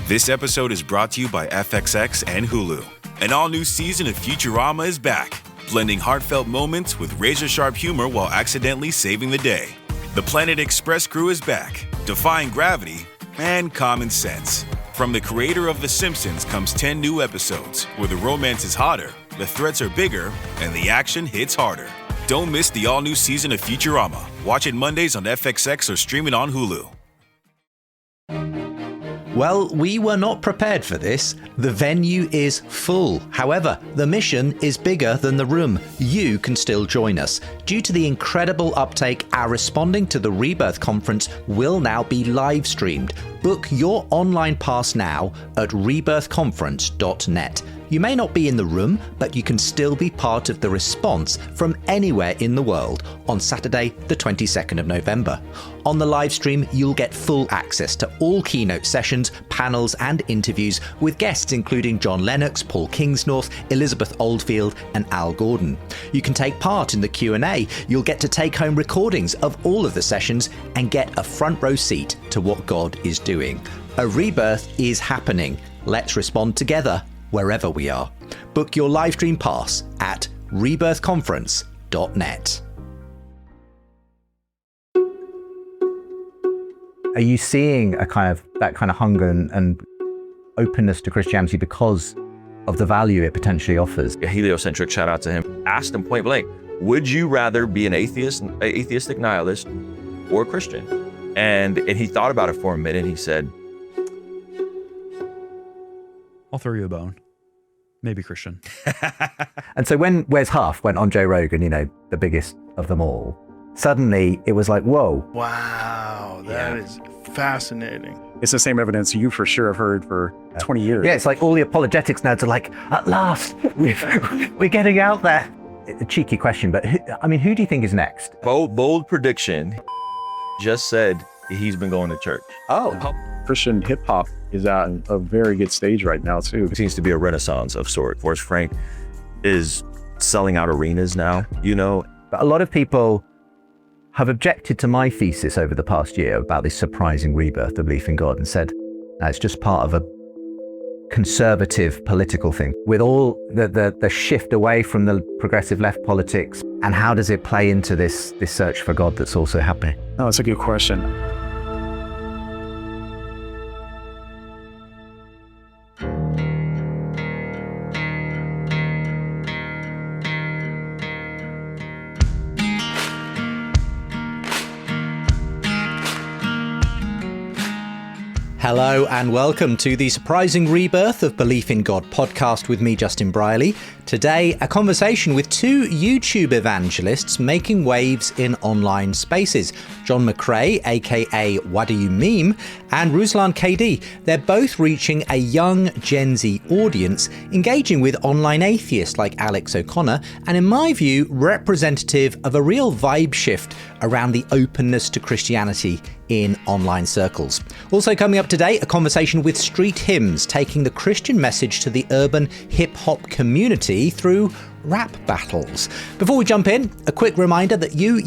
This episode is brought to you by FXX and Hulu. An all-new season of Futurama is back, blending heartfelt moments with razor-sharp humor while accidentally saving the day. The Planet Express crew is back, defying gravity and common sense. From the creator of The Simpsons comes 10 new episodes where the romance is hotter, the threats are bigger, and the action hits harder. Don't miss the all-new season of Futurama. Watch it Mondays on FXX or stream it on Hulu. Well, we were not prepared for this. The venue is full. However, the mission is bigger than the room. You can still join us. Due to the incredible uptake, our Responding to the Rebirth conference will now be live streamed. Book your online pass now at rebirthconference.net. You may not be in the room, but you can still be part of the response from anywhere in the world on Saturday, the 22nd of November. On the live stream, you'll get full access to all keynote sessions, panels, and interviews with guests including John Lennox, Paul Kingsnorth, Elizabeth Oldfield, and Al Gordon. You can take part in the Q&A. You'll get to take home recordings of all of the sessions and get a front row seat to what God is doing. A rebirth is happening. Let's respond together wherever we are. Book your live stream pass at rebirthconference.net. Are you seeing that kind of hunger and openness to Christianity because of the value it potentially offers? A heliocentric shout out to him. Asked him point blank, would you rather be an atheistic nihilist or a Christian? And he thought about it for a minute. He said, I'll throw you a bone. Maybe Christian. And so when Wes Huff went on Joe Rogan, the biggest of them all, suddenly it was like, whoa. Wow, that is fascinating. It's the same evidence you for sure have heard for 20 years. Yeah, it's like all the apologetics nerds are like, at last, we're getting out there. A cheeky question, but who do you think is next? bold prediction. Just said he's been going to church. Oh. Christian hip hop is at a very good stage right now too. It seems to be a renaissance of sorts. Forrest Frank is selling out arenas now, But a lot of people have objected to my thesis over the past year about this surprising rebirth of belief in God and said, no, it's just part of a conservative political thing. With all the shift away from the progressive left politics, and how does it play into this search for God that's also happening? No, it's a good question. Hello and welcome to the Surprising Rebirth of Belief in God podcast with me, Justin Brierley. Today, a conversation with two YouTube evangelists making waves in online spaces. Jon McCray, aka WhaddoYouMeme, and Ruslan KD. They're both reaching a young Gen Z audience, engaging with online atheists like Alex O'Connor, and in my view, representative of a real vibe shift around the openness to Christianity in online circles. Also coming up today, a conversation with Street Hymns, taking the Christian message to the urban hip-hop community through rap battles. Before we jump in, a quick reminder that you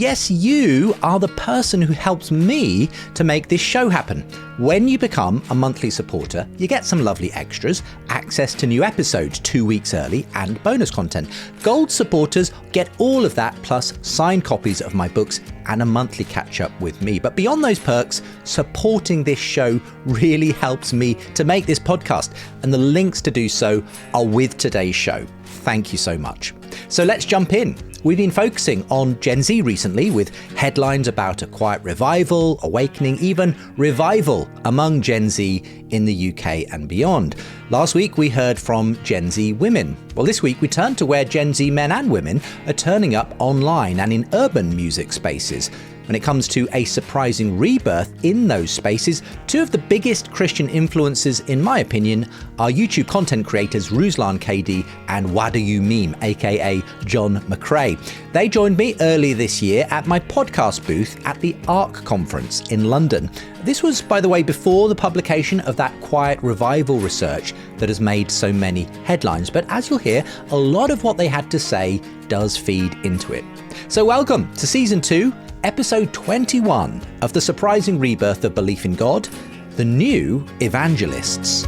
are the person who helps me to make this show happen. When you become a monthly supporter, you get some lovely extras, access to new episodes 2 weeks early, and bonus content. Gold supporters get all of that, plus signed copies of my books and a monthly catch-up with me. But beyond those perks, supporting this show really helps me to make this podcast, and the links to do so are with today's show. Thank you so much. So let's jump in. We've been focusing on Gen Z recently with headlines about a quiet revival, awakening, even revival among Gen Z in the UK and beyond. Last week we heard from Gen Z women. Well, this week we turn to where Gen Z men and women are turning up online and in urban music spaces. When it comes to a surprising rebirth in those spaces, two of the biggest Christian influences, in my opinion, are YouTube content creators Ruslan KD and WhaddoYouMeme, aka Jon McCray. They joined me earlier this year at my podcast booth at the ARC conference in London. This was, by the way, before the publication of that quiet revival research that has made so many headlines. But as you'll hear, a lot of what they had to say does feed into it. So welcome to Season 2, Episode 21 of The Surprising Rebirth of Belief in God. the new Evangelists.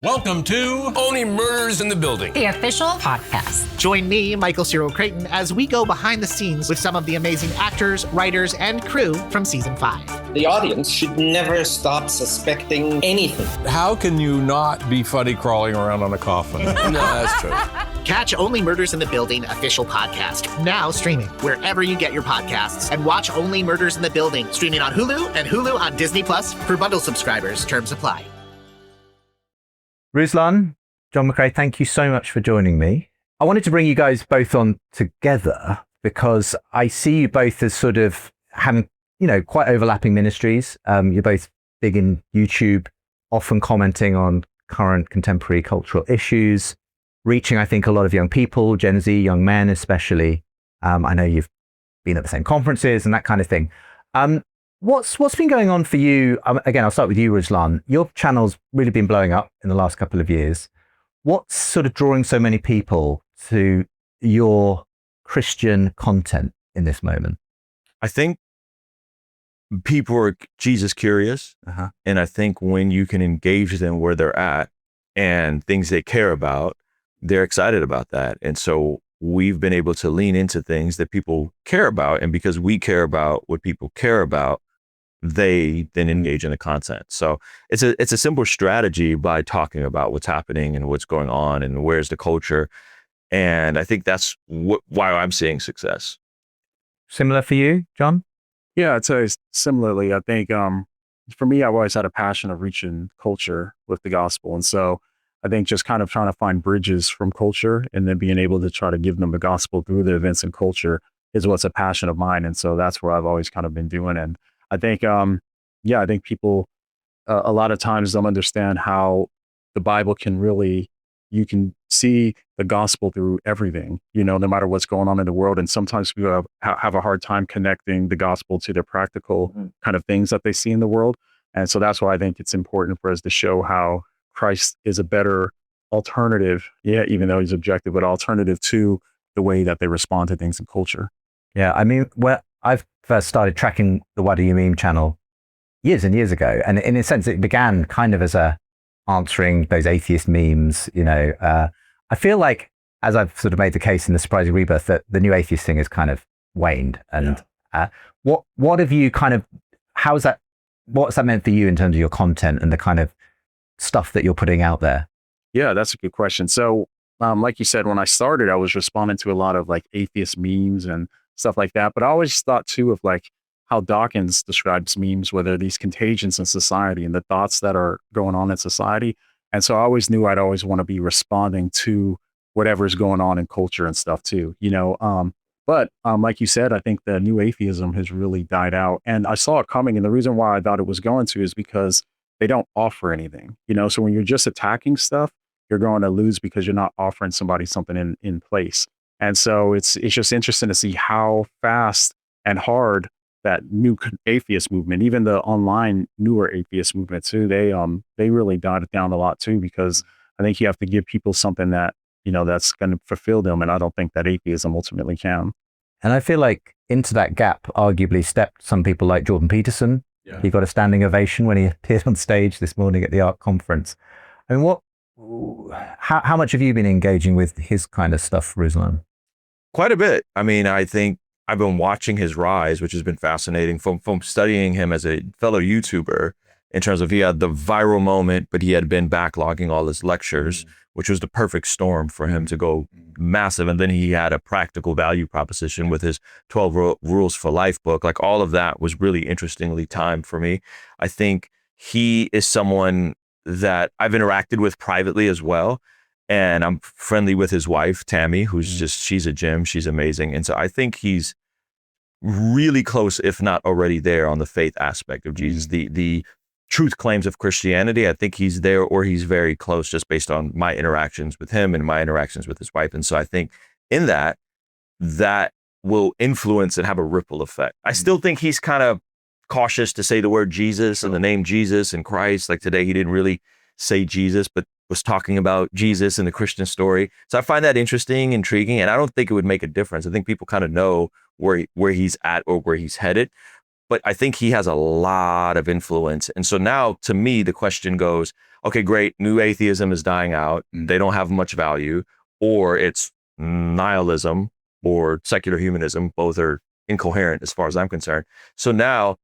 Welcome to Only Murders in the Building, the official podcast. Join me, Michael Cyril Creighton, as we go behind the scenes with some of the amazing actors, writers, and crew from season 5. The audience should never stop suspecting anything. How can you not be funny crawling around on a coffin? No, that's true. Catch Only Murders in the Building official podcast, now streaming wherever you get your podcasts. And watch Only Murders in the Building, streaming on Hulu and Hulu on Disney Plus for bundle subscribers. Terms apply. Ruslan, Jon McCray, thank you so much for joining me. I wanted to bring you guys both on together because I see you both as sort of having, quite overlapping ministries. You're both big in YouTube, often commenting on current contemporary cultural issues, reaching, I think, a lot of young people, Gen Z, young men especially. I know you've been at the same conferences and that kind of thing. What's been going on for you? Again, I'll start with you, Ruslan. Your channel's really been blowing up in the last couple of years. What's sort of drawing so many people to your Christian content in this moment? I think people are Jesus curious. And I think when you can engage them where they're at and things they care about, they're excited about that. And so we've been able to lean into things that people care about. And because we care about what people care about, they then engage in the content. So it's a simple strategy by talking about what's happening and what's going on and where's the culture. And I think that's why I'm seeing success. Similar for you, Jon? Yeah, I'd say similarly. I think for me, I've always had a passion of reaching culture with the gospel. And so I think just kind of trying to find bridges from culture and then being able to try to give them the gospel through the events and culture is what's a passion of mine. And so that's where I've always kind of been doing. And I think, I think people a lot of times don't understand how the Bible can really, you can see the gospel through everything, no matter what's going on in the world. And sometimes people have a hard time connecting the gospel to their practical kind of things that they see in the world. And so that's why I think it's important for us to show how Christ is a better alternative, even though he's objective, but alternative to the way that they respond to things in culture. Yeah, I mean, I've first started tracking the WhaddoYouMeme channel years and years ago. And in a sense, it began kind of as answering those atheist memes, I feel like, as I've sort of made the case in The Surprising Rebirth, that the new atheist thing has kind of waned. And what have you kind of, what's that meant for you in terms of your content and the kind of stuff that you're putting out there? Yeah, that's a good question. So like you said, when I started, I was responding to a lot of like atheist memes and stuff like that. But I always thought too of like how Dawkins describes memes, where they're these contagions in society and the thoughts that are going on in society. And so I always knew I'd always want to be responding to whatever's going on in culture and stuff too, But like you said, I think the new atheism has really died out. And I saw it coming. And the reason why I thought it was going to is because they don't offer anything, So when you're just attacking stuff, you're going to lose because you're not offering somebody something in place. And so it's just interesting to see how fast and hard that new atheist movement, even the online newer atheist movement too, they really died it down a lot too, because I think you have to give people something that, that's going to fulfill them. And I don't think that atheism ultimately can. And I feel like into that gap arguably stepped some people like Jordan Peterson. Yeah. He got a standing ovation when he appeared on stage this morning at the ARC conference. I mean, how much have you been engaging with his kind of stuff, Ruslan? Quite a bit. I mean, I think I've been watching his rise, which has been fascinating from studying him as a fellow YouTuber in terms of he had the viral moment, but he had been backlogging all his lectures, which was the perfect storm for him to go massive. And then he had a practical value proposition with his 12 Rules for Life book. Like all of that was really interestingly timed for me. I think he is someone that I've interacted with privately as well. And I'm friendly with his wife, Tammy, who's she's a gem. She's amazing. And so I think he's really close, if not already there on the faith aspect of Jesus. The truth claims of Christianity, I think he's there or he's very close just based on my interactions with him and my interactions with his wife. And so I think in that will influence and have a ripple effect. I still think he's kind of cautious to say the word Jesus and the name Jesus and Christ. Like today, he didn't really say Jesus, but was talking about Jesus and the Christian story. So I find that interesting, intriguing, and I don't think it would make a difference. I think people kind of know where he's at or where he's headed, but I think he has a lot of influence. And so now, to me, the question goes, okay, great, new atheism is dying out. They don't have much value, or it's nihilism or secular humanism. Both are incoherent as far as I'm concerned. So now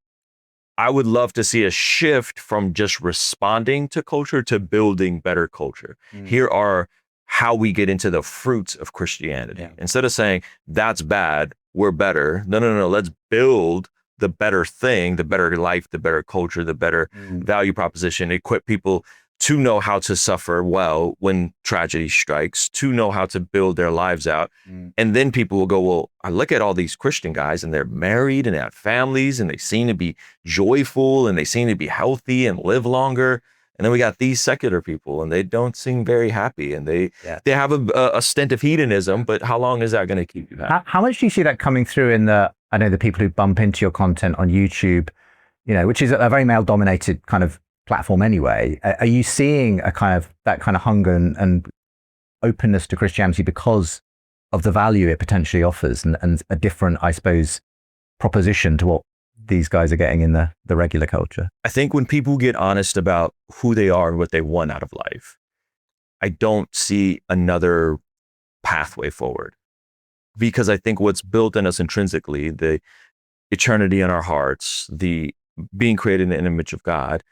I would love to see a shift from just responding to culture to building better culture. Here are how we get into the fruits of Christianity. Yeah. Instead of saying that's bad, we're better. No. Let's build the better thing, the better life, the better culture, the better value proposition, equip people to know how to suffer well when tragedy strikes, to know how to build their lives out. And then people will go, well, I look at all these Christian guys and they're married and they have families and they seem to be joyful and they seem to be healthy and live longer. And then we got these secular people and they don't seem very happy and they have a stint of hedonism, but how long is that going to keep you happy? How much do you see that coming through in the people who bump into your content on YouTube, which is a very male dominated kind of platform anyway? Are you seeing that kind of hunger and openness to Christianity because of the value it potentially offers and a different, I suppose, proposition to what these guys are getting in the regular culture? I think when people get honest about who they are and what they want out of life, I don't see another pathway forward, because I think what's built in us intrinsically, the eternity in our hearts, the being created in the image of God,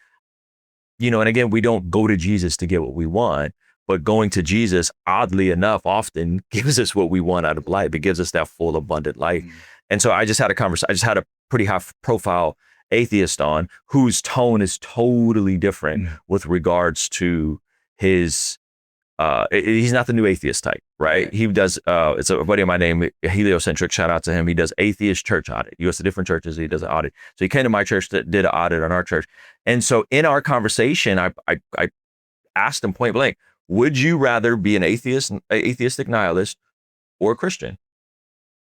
and again, we don't go to Jesus to get what we want, but going to Jesus, oddly enough, often gives us what we want out of life. It gives us that full, abundant life. And so I just had a pretty high profile atheist on whose tone is totally different with regards to his, he's not the new atheist type, right? He does, it's a buddy of mine named Heliocentric, shout out to him. He does atheist church audit. He goes to different churches, he does an audit. So he came to my church, that did an audit on our church. And so in our conversation, I asked him point blank, would you rather be an atheistic nihilist or a Christian?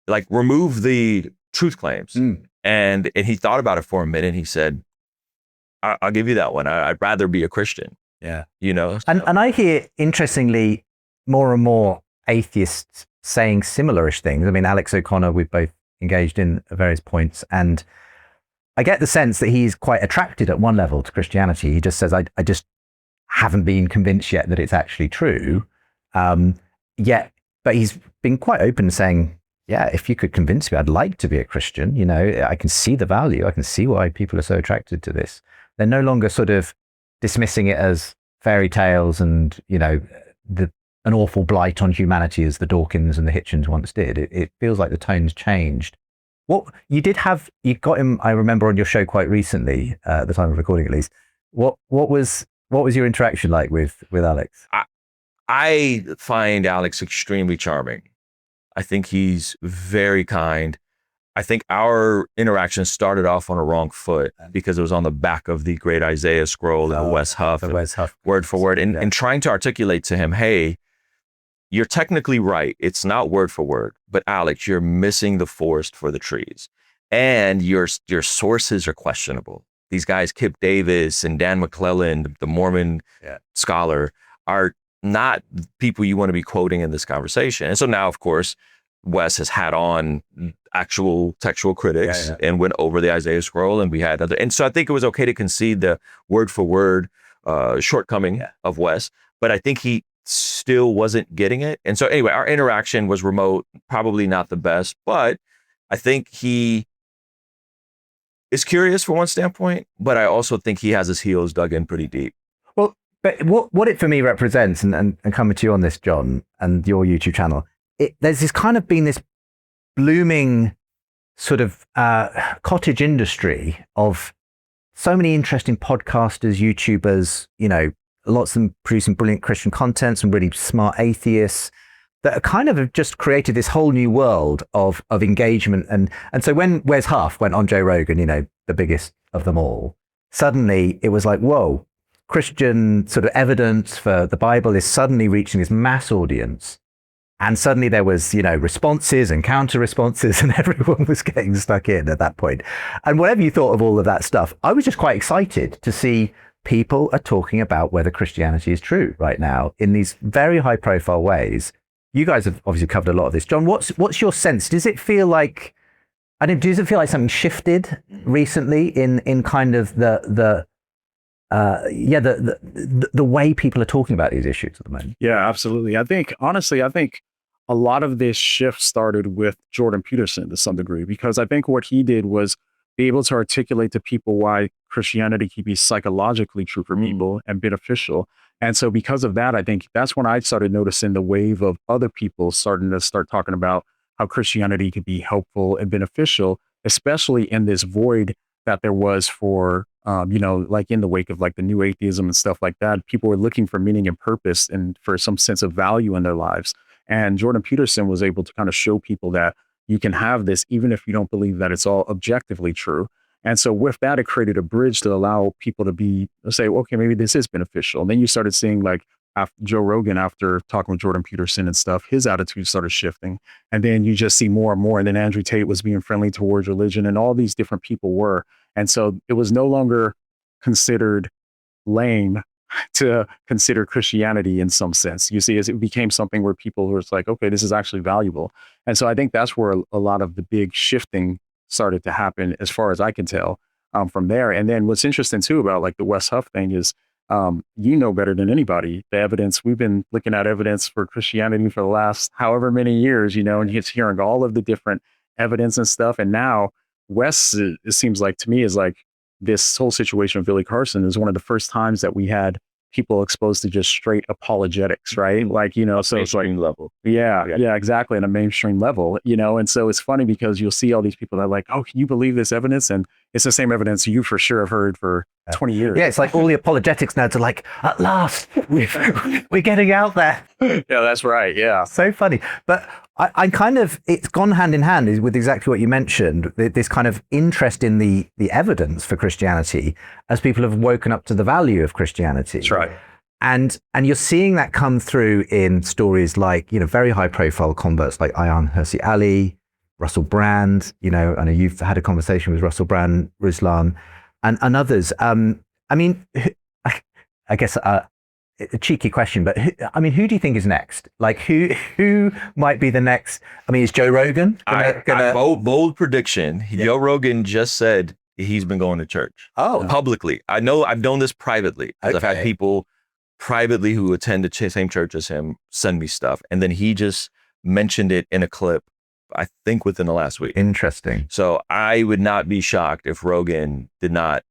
Like, remove the truth claims. And he thought about it for a minute and he said, I'll give you that one. I'd rather be a Christian. Yeah. So. And I hear, interestingly, more and more atheists saying similar-ish things. I mean, Alex O'Connor, we've both engaged in at various points, and I get the sense that he's quite attracted at one level to Christianity. He just says, I just haven't been convinced yet that it's actually true. But he's been quite open, saying, yeah, if you could convince me, I'd like to be a Christian. I can see the value. I can see why people are so attracted to this. They're no longer sort of dismissing it as fairy tales and, an awful blight on humanity as the Dawkins and the Hitchens once did. It feels like the tone's changed. What you got him, I remember, on your show quite recently, at the time of recording at least. What was your interaction like with Alex? I find Alex extremely charming. I think he's very kind. I think our interaction started off on a wrong foot because it was on the back of the great Isaiah scroll and Wes Huff, word for word, and trying to articulate to him, hey, you're technically right. It's not word for word, but Alex, you're missing the forest for the trees, and your sources are questionable. These guys, Kip Davis and Dan McClellan, the Mormon scholar, are not people you want to be quoting in this conversation. And so now, of course, Wes has had on actual textual critics and went over the Isaiah scroll, and we had other. And so I think it was okay to concede the word for word shortcoming of Wes, but I think he still wasn't getting it. And so anyway, our interaction was remote, probably not the best, but I think he is curious from one standpoint, but I also think he has his heels dug in pretty deep. Well, but what it for me represents, and coming to you on this, Jon, and your YouTube channel, there's this kind of been this blooming sort of cottage industry of so many interesting podcasters, YouTubers, lots of them producing brilliant Christian content, some really smart atheists that are kind of have just created this whole new world of engagement. And so when Wes Huff went on Joe Rogan, the biggest of them all, suddenly it was like, whoa, Christian sort of evidence for the Bible is suddenly reaching this mass audience. And suddenly there was, responses and counter responses, and everyone was getting stuck in at that point. And whatever you thought of all of that stuff, I was just quite excited to see people are talking about whether Christianity is true right now in these very high profile ways. You guys have obviously covered a lot of this. Jon, what's your sense? Does it feel like, does it feel like something shifted recently in kind of the way people are talking about these issues at the moment? Yeah, absolutely. I think a lot of this shift started with Jordan Peterson to some degree, because I think what he did was be able to articulate to people why Christianity can be psychologically true for people and beneficial. And so because of that, I think that's when I started noticing the wave of other people starting to talking about how Christianity could be helpful and beneficial, especially in this void that there was for, like in the wake of like the new atheism and stuff like that. People were looking for meaning and purpose and for some sense of value in their lives. And Jordan Peterson was able to kind of show people that you can have this even if you don't believe that it's all objectively true. And so with that, it created a bridge to allow people to say, okay, maybe this is beneficial. And then you started seeing like Joe Rogan, after talking with Jordan Peterson and stuff, his attitude started shifting. And then you just see more and more. And then Andrew Tate was being friendly towards religion, and all these different people were. And so it was no longer considered lame to consider Christianity in some sense. You see, as it became something where people were like, okay, this is actually valuable. And so I think that's where a lot of the big shifting started to happen, as far as I can tell, from there. And then what's interesting too about like the Wes Huff thing is, you know better than anybody, the evidence. We've been looking at evidence for Christianity for the last however many years, and he's hearing all of the different evidence and stuff. And now Wes, it seems like to me, is like, this whole situation with Billy Carson is one of the first times that we had people exposed to just straight apologetics, right? Like, so it's like level. Yeah, exactly. At a mainstream level, and so it's funny because you'll see all these people that are like, oh, can you believe this evidence? And it's the same evidence you for sure have heard for 20 years. Yeah, it's like all the apologetics nerds are like, at last, we're getting out there. Yeah, that's right. Yeah. So funny. But I kind of, it's gone hand in hand with exactly what you mentioned, this kind of interest in the evidence for Christianity as people have woken up to the value of Christianity. That's right. And you're seeing that come through in stories like, very high profile converts like Ayaan Hirsi Ali, Russell Brand, I know you've had a conversation with Russell Brand, Ruslan, and others. I guess a cheeky question, but who do you think is next? Like who might be the next? Is Joe Rogan bold prediction? Yeah. Joe Rogan just said he's been going to church. Publicly. I know I've known this privately. Okay. I've had people privately who attend the same church as him send me stuff, and then he just mentioned it in a clip, I think within the last week. Interesting. So I would not be shocked if Rogan did not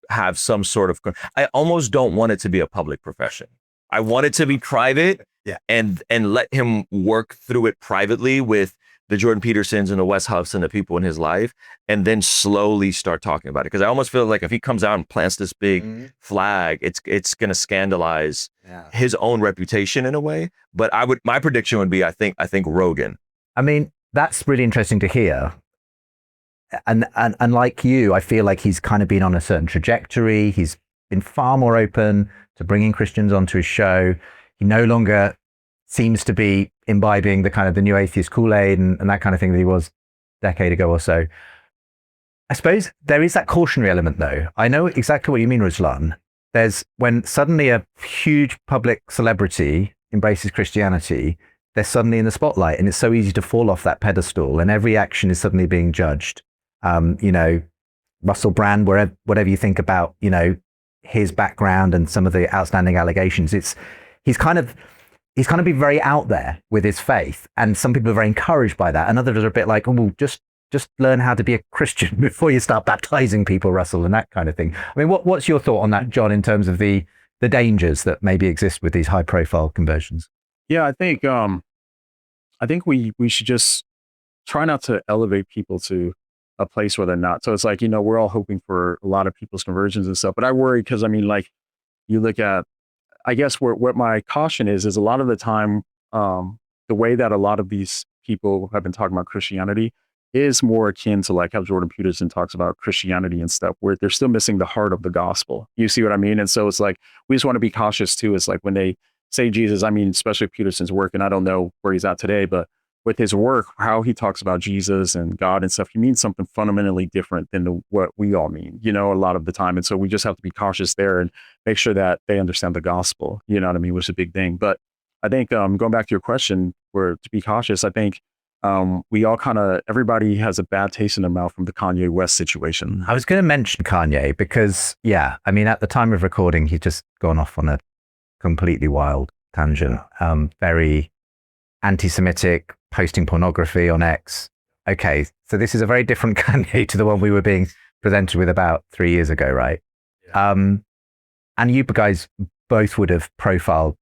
have some sort of, I almost don't want it to be a public profession. I want it to be private, and let him work through it privately with the Jordan Petersons and the Wes Huffs and the people in his life, and then slowly start talking about it. Because I almost feel like if he comes out and plants this big flag, it's going to scandalize his own reputation in a way. But my prediction would be, I think Rogan. That's really interesting to hear. And like you, I feel like he's kind of been on a certain trajectory. He's been far more open to bringing Christians onto his show. He no longer seems to be imbibing the kind of the new atheist Kool-Aid and that kind of thing that he was a decade ago or so. I suppose there is that cautionary element, though. I know exactly what you mean, Ruslan. There's when suddenly a huge public celebrity embraces Christianity, they're suddenly in the spotlight, and it's so easy to fall off that pedestal, and every action is suddenly being judged. Russell Brand, whatever you think about, his background and some of the outstanding allegations, he's kind of been very out there with his faith, and some people are very encouraged by that, and others are a bit like, oh, well, just learn how to be a Christian before you start baptizing people, Russell, and that kind of thing. What's your thought on that, Jon, in terms of the dangers that maybe exist with these high profile conversions? Yeah, I think we should just try not to elevate people to a place where they're not. So it's like, we're all hoping for a lot of people's conversions and stuff, but I worry because you look at, I guess what my caution is a lot of the time, the way that a lot of these people have been talking about Christianity is more akin to like how Jordan Peterson talks about Christianity and stuff, where they're still missing the heart of the gospel. You see what I mean? And so it's like, we just want to be cautious too. It's like when they say Jesus, especially Peterson's work, and I don't know where he's at today, but with his work, how he talks about Jesus and God and stuff, he means something fundamentally different than what we all mean, you know, a lot of the time. And so we just have to be cautious there and make sure that they understand the gospel, you know what I mean, which is a big thing. But I think going back to your question, where to be cautious, I think we all everybody has a bad taste in their mouth from the Kanye West situation. I was going to mention Kanye because, yeah, I mean, at the time of recording, he'd just gone off on a completely wild tangent, very anti-Semitic, posting pornography on X. Okay, so this is a very different Kanye to the one we were being presented with about 3 years ago, right? Yeah. And you guys both would have profiled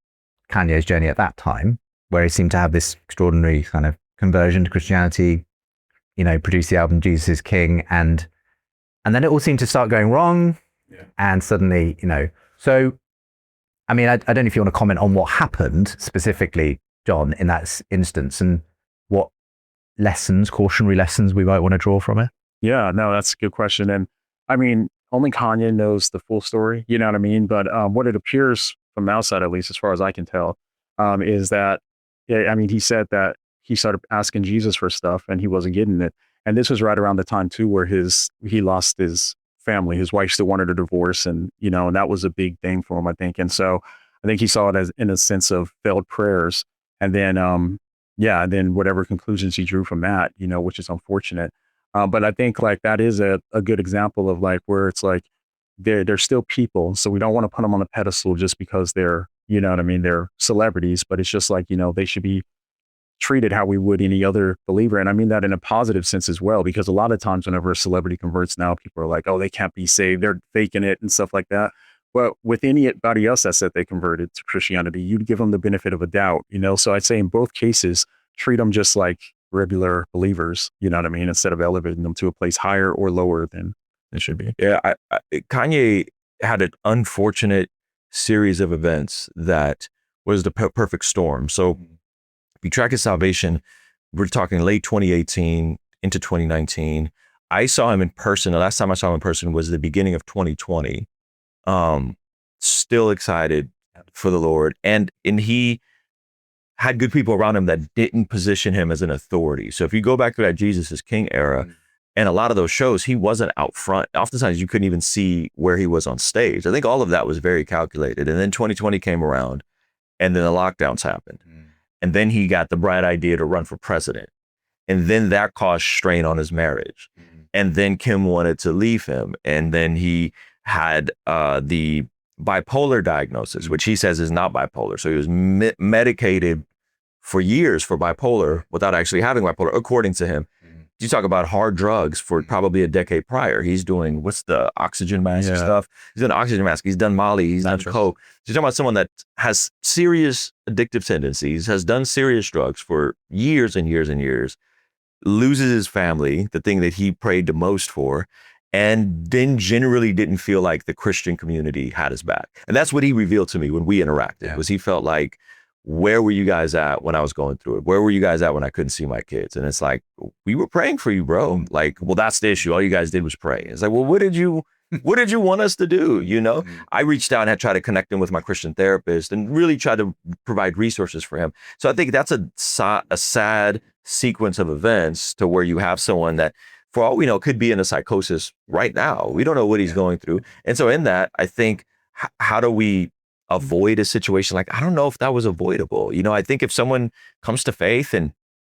Kanye's journey at that time, where he seemed to have this extraordinary kind of conversion to Christianity, you know, produced the album Jesus is King, and then it all seemed to start going wrong, and suddenly, you know, so, I mean, I don't know if you want to comment on what happened specifically, Jon, in that instance, and what cautionary lessons we might want to draw from it? Yeah, no, that's a good question. And I mean, only Kanye knows the full story, you know what I mean? But what it appears from the outside, at least as far as I can tell, is that, I mean, he said that he started asking Jesus for stuff and he wasn't getting it. And this was right around the time too, where he lost his family. His wife still wanted a divorce, and, you know, and that was a big thing for him, I think. And so I think he saw it as in a sense of failed prayers. And then, and then whatever conclusions he drew from that, you know, which is unfortunate. But I think like that is a good example of like where it's like they're still people. So we don't want to put them on a pedestal just because they're, you know what I mean, they're celebrities, but it's just like, you know, they should be treated how we would any other believer. And I mean that in a positive sense as well, because a lot of times whenever a celebrity converts now, people are like, oh, they can't be saved, they're faking it and stuff like that. But with anybody else that said they converted to Christianity, you'd give them the benefit of a doubt, you know? So I'd say in both cases, treat them just like regular believers, you know what I mean? Instead of elevating them to a place higher or lower than it should be. Yeah, Kanye had an unfortunate series of events that was the perfect storm. So if you track his salvation, we're talking late 2018 into 2019. I saw him in person. The last time I saw him in person was the beginning of 2020. Still excited for the Lord. And he had good people around him that didn't position him as an authority. So if you go back to that Jesus is King era, and a lot of those shows, he wasn't out front. Oftentimes you couldn't even see where he was on stage. I think all of that was very calculated. And then 2020 came around, and then the lockdowns happened. And then he got the bright idea to run for president. And then that caused strain on his marriage. And then Kim wanted to leave him. And then he had the bipolar diagnosis, which he says is not bipolar. So he was medicated for years for bipolar without actually having bipolar, according to him. You talk about hard drugs for probably a decade prior. He's doing, what's the oxygen mask stuff? He's doing oxygen mask. He's done Molly. He's done coke. So you're talking about someone that has serious addictive tendencies, has done serious drugs for years and years and years, loses his family, the thing that he prayed the most for, and then generally didn't feel like the Christian community had his back. And that's what he revealed to me when we interacted, was he felt like, where were you guys at when I was going through it? Where were you guys at when I couldn't see my kids? And it's like, we were praying for you, bro. Like, well, that's the issue. All you guys did was pray. It's like, well, what did you want us to do? You know, I reached out and had tried to connect him with my Christian therapist and really tried to provide resources for him. So I think that's a sad sequence of events to where you have someone that, for all we know, could be in a psychosis right now. We don't know what he's going through. And so in that, I think, how do we avoid a situation like, I don't know if that was avoidable. You know, I think if someone comes to faith and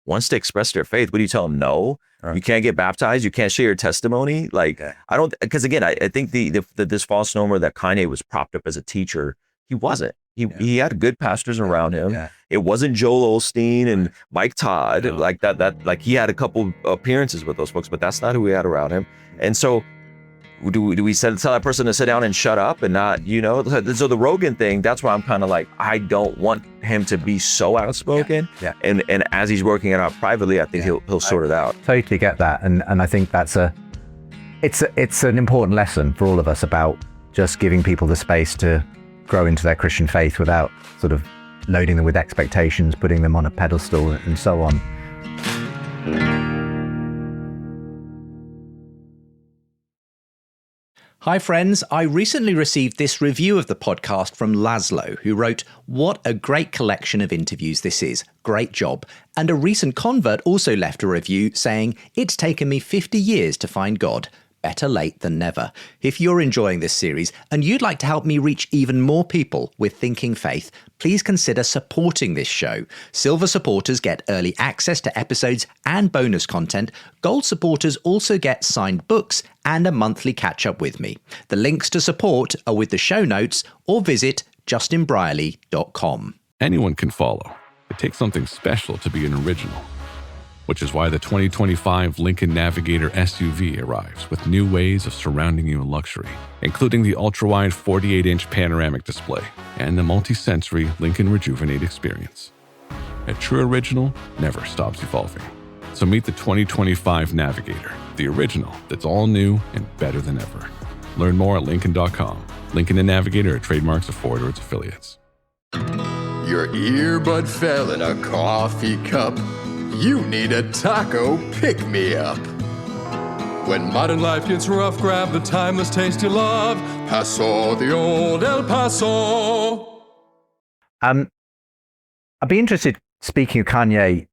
wants to express their faith, what do you tell them? No, you can't get baptized. You can't share your testimony. Like, I don't, because again, I think this false norm that Kanye was propped up as a teacher, he wasn't. He had good pastors around him. It wasn't Joel Osteen and Mike Todd like that. Like, he had a couple appearances with those folks, but that's not who he had around him. And so do we tell that person to sit down and shut up and not, you know? So the Rogan thing, that's why I'm kind of like, I don't want him to be so outspoken. And as he's working it out privately, I think he'll sort it out. Totally get that. And I think that's it's an important lesson for all of us about just giving people the space to grow into their Christian faith without sort of loading them with expectations, putting them on a pedestal and so on. Hi friends, I recently received this review of the podcast from Laszlo, who wrote, "What a great collection of interviews this is. Great job." And a recent convert also left a review saying, "It's taken me 50 years to find God. Better late than never." If you're enjoying this series and you'd like to help me reach even more people with Thinking Faith, please consider supporting this show. Silver supporters get early access to episodes and bonus content. Gold supporters also get signed books and a monthly catch-up with me. The links to support are with the show notes or visit justinbrierley.com. Anyone can follow. It takes something special to be an original, which is why the 2025 Lincoln Navigator SUV arrives with new ways of surrounding you in luxury, including the ultra-wide 48-inch panoramic display and the multi-sensory Lincoln Rejuvenate experience. A true original never stops evolving. So meet the 2025 Navigator, the original that's all new and better than ever. Learn more at Lincoln.com. Lincoln and Navigator are trademarks of Ford or its affiliates. Your earbud fell in a coffee cup. You need a taco pick-me-up. When modern life gets rough, grab the timeless taste you love. Paso, the old El Paso. I'd be interested, speaking of Kanye,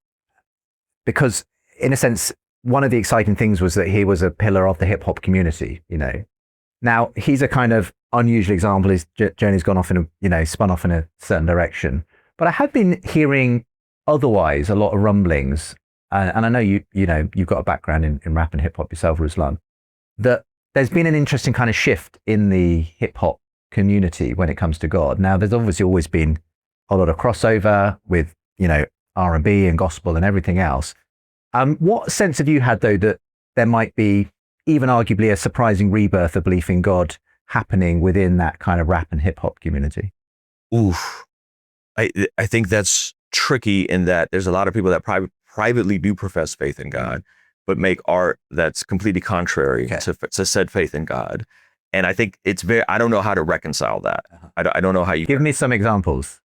because in a sense, one of the exciting things was that he was a pillar of the hip hop community, you know. Now, he's a kind of unusual example. His journey's gone off spun off in a certain direction. But I have been hearing otherwise a lot of rumblings, and I know you've got a background in rap and hip hop yourself, Ruslan, that there's been an interesting kind of shift in the hip hop community when it comes to God. Now, there's obviously always been a lot of crossover with R&B and gospel and everything else. What sense have you had, though, that there might be even arguably a surprising rebirth of belief in God happening within that kind of rap and hip hop community? Oof, I think that's tricky in that there's a lot of people that privately do profess faith in God, but make art that's completely contrary to said faith in God. And I think I don't know how to reconcile that. I don't know how you... Give me some examples.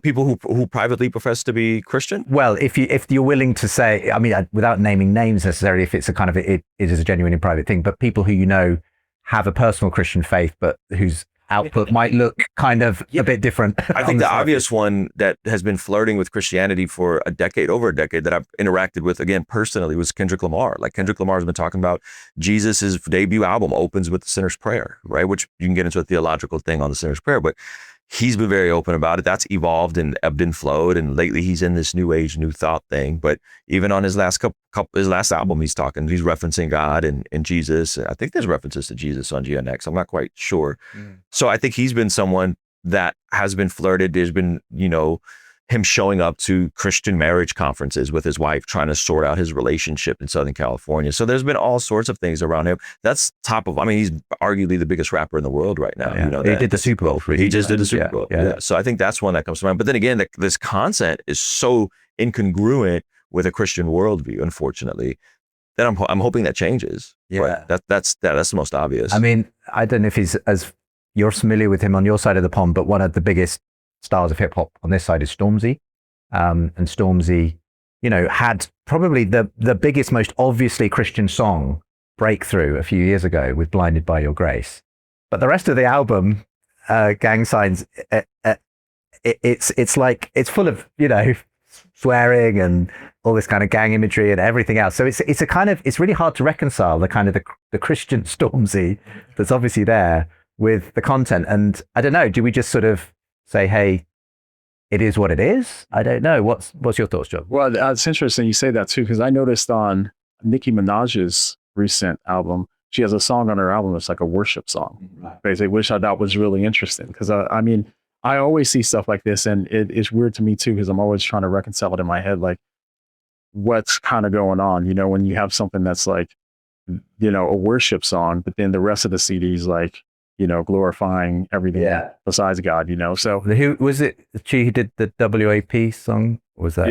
People who privately profess to be Christian? Well, if you're willing to say, I mean, without naming names necessarily, if it's a kind of, it is a genuine private thing, but people who have a personal Christian faith, but whose output might look kind of a bit different. I think the obvious one that has been flirting with Christianity for over a decade that I've interacted with, again, personally, was Kendrick Lamar. Like, Kendrick Lamar has been talking about Jesus' debut album opens with the Sinner's Prayer, right? Which you can get into a theological thing on the Sinner's Prayer, but he's been very open about it. That's evolved and ebbed and flowed. And lately he's in this new age, new thought thing. But even on his last his last album, he's referencing God and Jesus. I think there's references to Jesus on GNX. I'm not quite sure. So I think he's been someone that has been flirted. There's been, him showing up to Christian marriage conferences with his wife, trying to sort out his relationship in Southern California. So there's been all sorts of things around him. That's he's arguably the biggest rapper in the world right now. He did the Super Bowl. He just did the Super Bowl. Yeah. So I think that's one that comes to mind. But then again, this content is so incongruent with a Christian worldview, unfortunately, that I'm hoping that changes. Yeah. Right? That's the most obvious. I mean, I don't know if you're familiar with him on your side of the pond, but one of the biggest stars of hip hop on this side is Stormzy. And Stormzy, had probably the biggest, most obviously Christian song breakthrough a few years ago with Blinded by Your Grace. But the rest of the album, Gang Signs, it's like, it's full of, swearing and all this kind of gang imagery and everything else. So it's really hard to reconcile the kind of the Christian Stormzy that's obviously there with the content. And I don't know, do we just sort of say, hey, it is what it is? I don't know. What's your thoughts, John? Well, it's interesting you say that too, because I noticed on Nicki Minaj's recent album, she has a song on her album that's like a worship song, basically, which I thought was really interesting. Because I always see stuff like this, and it's weird to me too, because I'm always trying to reconcile it in my head, like what's kind of going on, when you have something that's like, a worship song, but then the rest of the CD is like, glorifying everything besides God, So who was it? She who did the WAP song? Was that?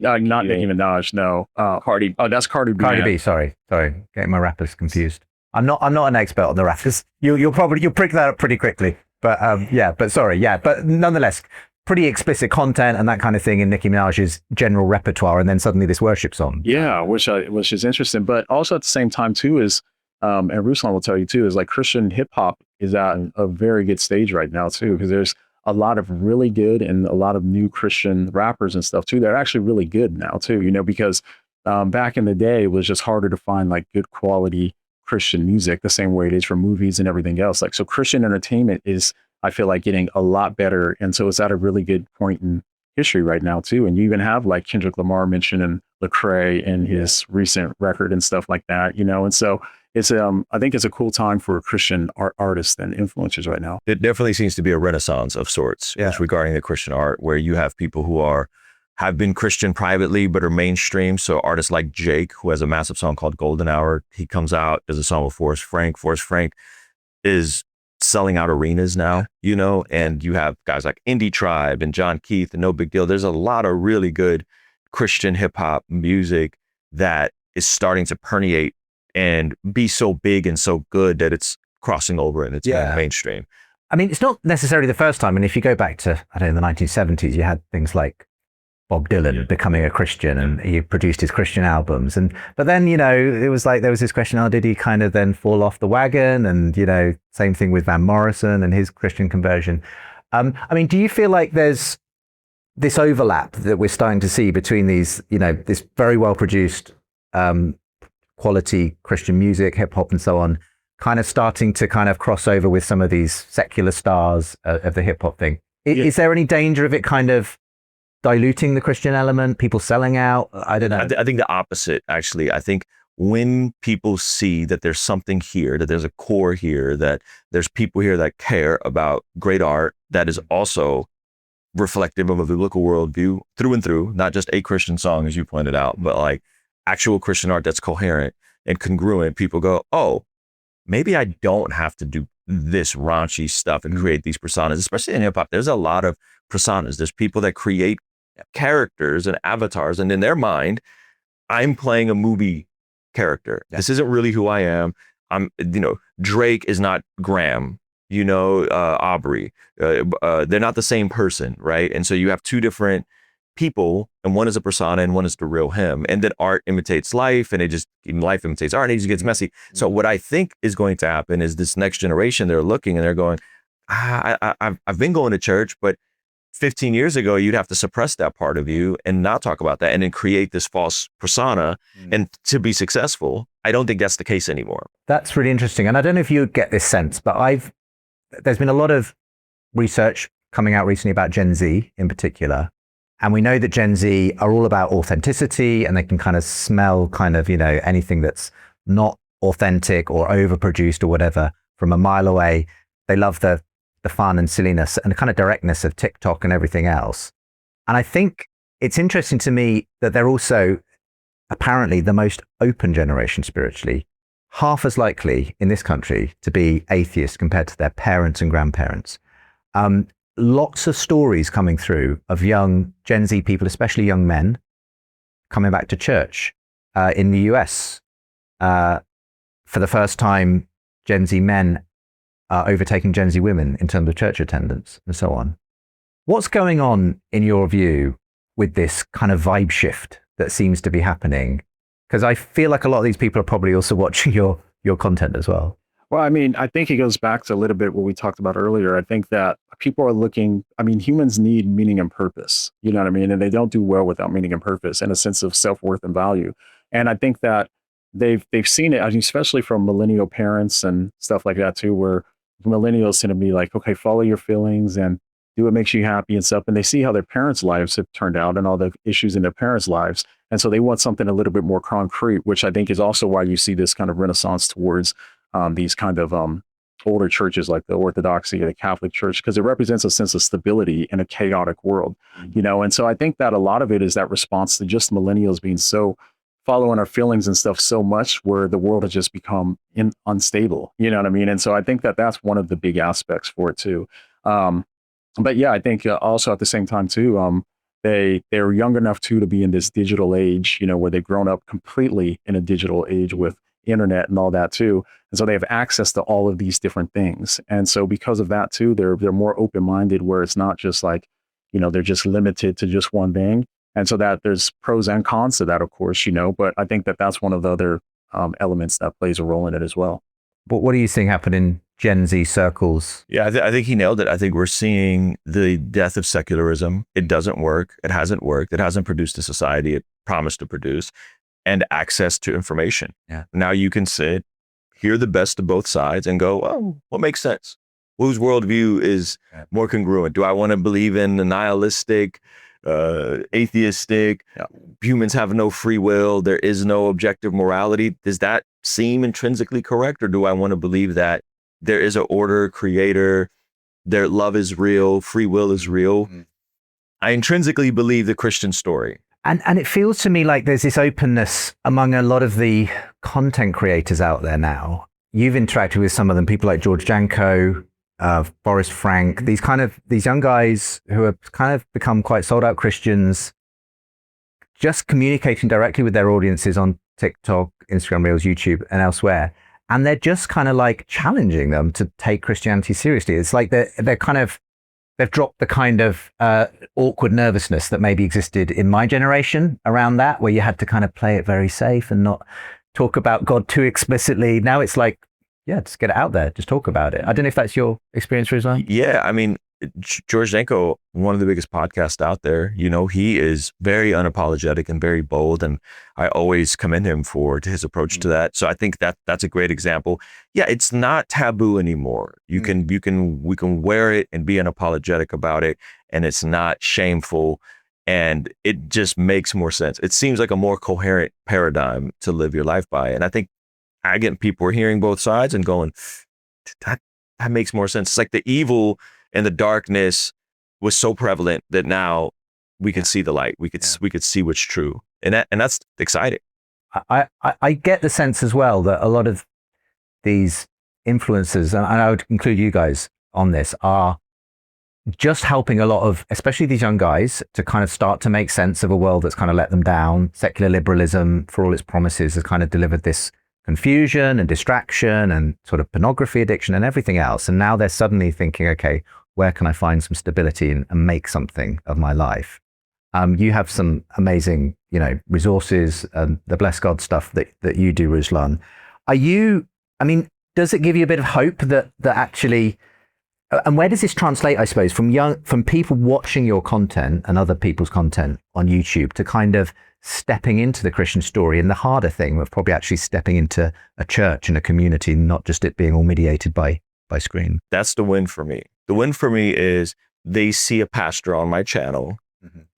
Not Nicki Minaj. No. Cardi. Oh, that's Cardi B. Cardi B. Sorry, getting my rappers confused. I'm not an expert on the rappers. You'll pick that up pretty quickly. But but nonetheless, pretty explicit content and that kind of thing in Nicki Minaj's general repertoire, and then suddenly this worship song. Yeah, which is interesting. But also at the same time too is and Ruslan will tell you too, is like Christian hip hop is at a very good stage right now too, because there's a lot of really good and a lot of new Christian rappers and stuff too that are actually really good now too, because back in the day it was just harder to find like good quality Christian music the same way it is for movies and everything else. Like, so Christian entertainment is, I feel like, getting a lot better. And so it's at a really good point in history right now too. And you even have like Kendrick Lamar mentioned and Lecrae in his recent record and stuff like that, and so it's I think it's a cool time for Christian artists and influencers right now. It definitely seems to be a renaissance of sorts regarding the Christian art, where you have people who have been Christian privately but are mainstream. So artists like Jake, who has a massive song called Golden Hour, he comes out, does a song with Forrest Frank. Forrest Frank is selling out arenas now, and you have guys like Indie Tribe and John Keith and No Big Deal. There's a lot of really good Christian hip hop music that is starting to permeate and be so big and so good that it's crossing over and it's going mainstream. I mean, it's not necessarily the first time. And if you go back to, I don't know, the 1970s, you had things like Bob Dylan becoming a Christian, and he produced his Christian albums. But then, it was like, there was this question, did he kind of then fall off the wagon? And, same thing with Van Morrison and his Christian conversion. I mean, do you feel like there's this overlap that we're starting to see between these, this very well produced, quality Christian music, hip hop and so on, kind of starting to kind of cross over with some of these secular stars of the hip hop thing? Is there any danger of it kind of diluting the Christian element, people selling out? I don't know. I think the opposite, actually. I think when people see that there's something here, that there's a core here, that there's people here that care about great art that is also reflective of a biblical worldview through and through, not just a Christian song, as you pointed out, but like actual Christian art that's coherent and congruent, people go, oh, maybe I don't have to do this raunchy stuff and create these personas, especially in hip hop. There's a lot of personas. There's people that create characters and avatars, and in their mind, I'm playing a movie character. This isn't really who I am. Drake is not Graham, Aubrey. They're not the same person, right? And so you have two different people, and one is a persona and one is the real him. And then art imitates life, and life imitates art, and it just gets messy. So what I think is going to happen is this next generation, they're looking and they're going, I've been going to church, but 15 years ago, you'd have to suppress that part of you and not talk about that and then create this false persona. And to be successful, I don't think that's the case anymore. That's really interesting. And I don't know if you get this sense, but there's been a lot of research coming out recently about Gen Z in particular. And we know that Gen Z are all about authenticity, and they can kind of smell anything that's not authentic or overproduced or whatever from a mile away. They love the fun and silliness and the kind of directness of TikTok and everything else. And I think it's interesting to me that they're also apparently the most open generation spiritually, half as likely in this country to be atheist compared to their parents and grandparents. Lots of stories coming through of young Gen Z people, especially young men, coming back to church in the US. For the first time, Gen Z men are overtaking Gen Z women in terms of church attendance and so on. What's going on, in your view, with this kind of vibe shift that seems to be happening? Because I feel like a lot of these people are probably also watching your content as well. Well, I mean, I think it goes back to a little bit what we talked about earlier. I think that people are looking, humans need meaning and purpose, you know what I mean? And they don't do well without meaning and purpose and a sense of self-worth and value. And I think that they've seen it, especially from millennial parents and stuff like that too, where millennials tend to be like, okay, follow your feelings and do what makes you happy and stuff. And they see how their parents' lives have turned out and all the issues in their parents' lives. And so they want something a little bit more concrete, which I think is also why you see this kind of renaissance towards these kind of older churches like the Orthodoxy or the Catholic Church, because it represents a sense of stability in a chaotic world, And so I think that a lot of it is that response to just millennials being so following our feelings and stuff so much, where the world has just become unstable, you know what I mean? And so I think that that's one of the big aspects for it too. But yeah, I think also at the same time too, they're young enough too to be in this digital age, where they've grown up completely in a digital age with internet and all that too. And so they have access to all of these different things. And so because of that too, they're more open-minded, where it's not just like, they're just limited to just one thing. And so that there's pros and cons to that, of course, but I think that that's one of the other elements that plays a role in it as well. But what do you think happened in Gen Z circles? Yeah, I think he nailed it. I think we're seeing the death of secularism. It doesn't work. It hasn't worked. It hasn't produced the society it promised to produce, and access to information. Yeah. Now you can sit, hear the best of both sides and go, oh, what makes sense? Whose worldview is more congruent? Do I want to believe in the nihilistic, atheistic, humans have no free will, there is no objective morality? Does that seem intrinsically correct? Or do I want to believe that there is an order, creator, their love is real, free will is real? I intrinsically believe the Christian story. And it feels to me like there's this openness among a lot of the content creators out there now. You've interacted with some of them, people like George Janko, Boris Frank, these young guys who have kind of become quite sold out Christians, just communicating directly with their audiences on TikTok, Instagram Reels, YouTube, and elsewhere. And they're just kind of like challenging them to take Christianity seriously. It's like they've dropped the kind of awkward nervousness that maybe existed in my generation around that, where you had to kind of play it very safe and not talk about God too explicitly. Now it's like, yeah, just get it out there. Just talk about it. I don't know if that's your experience, Ruslan. Yeah, I mean, George Janko, one of the biggest podcasts out there, he is very unapologetic and very bold. And I always commend him for his approach to that. So I think that's a great example. Yeah, it's not taboo anymore. We can wear it and be unapologetic about it. And it's not shameful. And it just makes more sense. It seems like a more coherent paradigm to live your life by. And I think people are hearing both sides and going, that makes more sense. It's like the evil and the darkness was so prevalent that now we can see the light. We could see what's true, and that's exciting. I get the sense as well that a lot of these influencers, and I would include you guys on this, are just helping a lot of, especially these young guys, to kind of start to make sense of a world that's kind of let them down. Secular liberalism, for all its promises, has kind of delivered this confusion and distraction and sort of pornography addiction and everything else. And now they're suddenly thinking, okay, where can I find some stability and make something of my life? You have some amazing, resources and the Bless God stuff that you do, Ruslan. Does it give you a bit of hope that actually, and where does this translate, I suppose, from people watching your content and other people's content on YouTube to kind of stepping into the Christian story, and the harder thing of probably actually stepping into a church and a community, not just it being all mediated by screen? That's the win for me. The win for me is they see a pastor on my channel.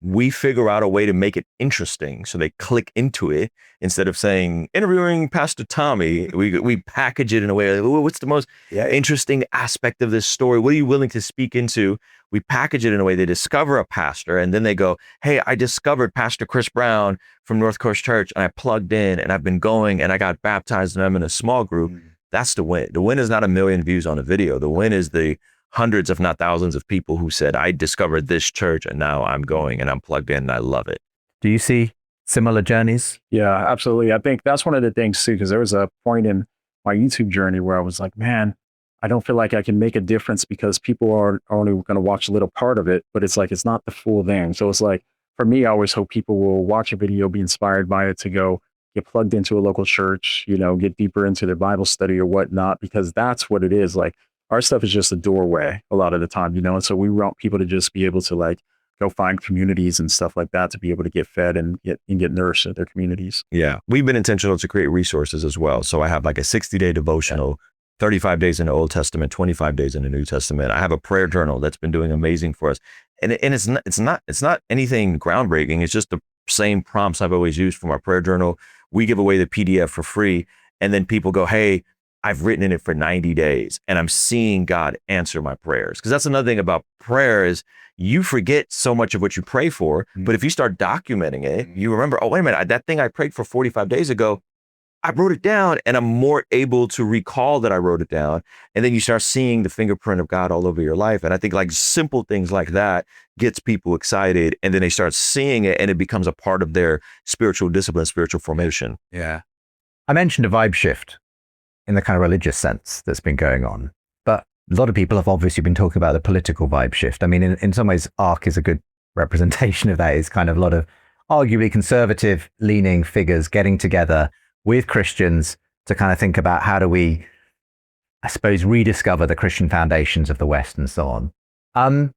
We figure out a way to make it interesting, so they click into it. Instead of saying interviewing Pastor Tommy, we package it in a way like, what's the most interesting aspect of this story? What are you willing to speak into? We package it in a way they discover a pastor, and then they go, hey, I discovered Pastor Chris Brown from North Coast Church, and I plugged in and I've been going and I got baptized and I'm in a small group. That's the win. The win is not 1 million views on a video. The win is the hundreds, if not thousands, of people who said, I discovered this church and now I'm going and I'm plugged in and I love it. Do you see similar journeys? Yeah, absolutely. I think that's one of the things too, because there was a point in my YouTube journey where I was like, man, I don't feel like I can make a difference because people are only going to watch a little part of it, but it's like, it's not the full thing. So it's like, for me, I always hope people will watch a video, be inspired by it, to go get plugged into a local church, get deeper into their Bible study or whatnot, because that's what it is. Like, our stuff is just a doorway a lot of the time, and so we want people to just be able to like go find communities and stuff like that to be able to get fed and get nourished at their communities. Yeah. We've been intentional to create resources as well. So I have like a 60-day devotional, 35 days in the Old Testament, 25 days in the New Testament. I have a prayer journal that's been doing amazing for us. And it's not anything groundbreaking. It's just the same prompts I've always used for my prayer journal. We give away the PDF for free. And then people go, hey, I've written in it for 90 days and I'm seeing God answer my prayers. Because that's another thing about prayer is you forget so much of what you pray for. But if you start documenting it, you remember, oh, wait a minute, that thing I prayed for 45 days ago, I wrote it down, and I'm more able to recall that I wrote it down. And then you start seeing the fingerprint of God all over your life. And I think like simple things like that gets people excited, and then they start seeing it and it becomes a part of their spiritual discipline, spiritual formation. Yeah. I mentioned a vibe shift in the kind of religious sense that's been going on, but a lot of people have obviously been talking about the political vibe shift. I mean, in some ways, ARC is a good representation of that. It's kind of a lot of arguably conservative leaning figures getting together with Christians to kind of think about how do we, I suppose, rediscover the Christian foundations of the West and so on.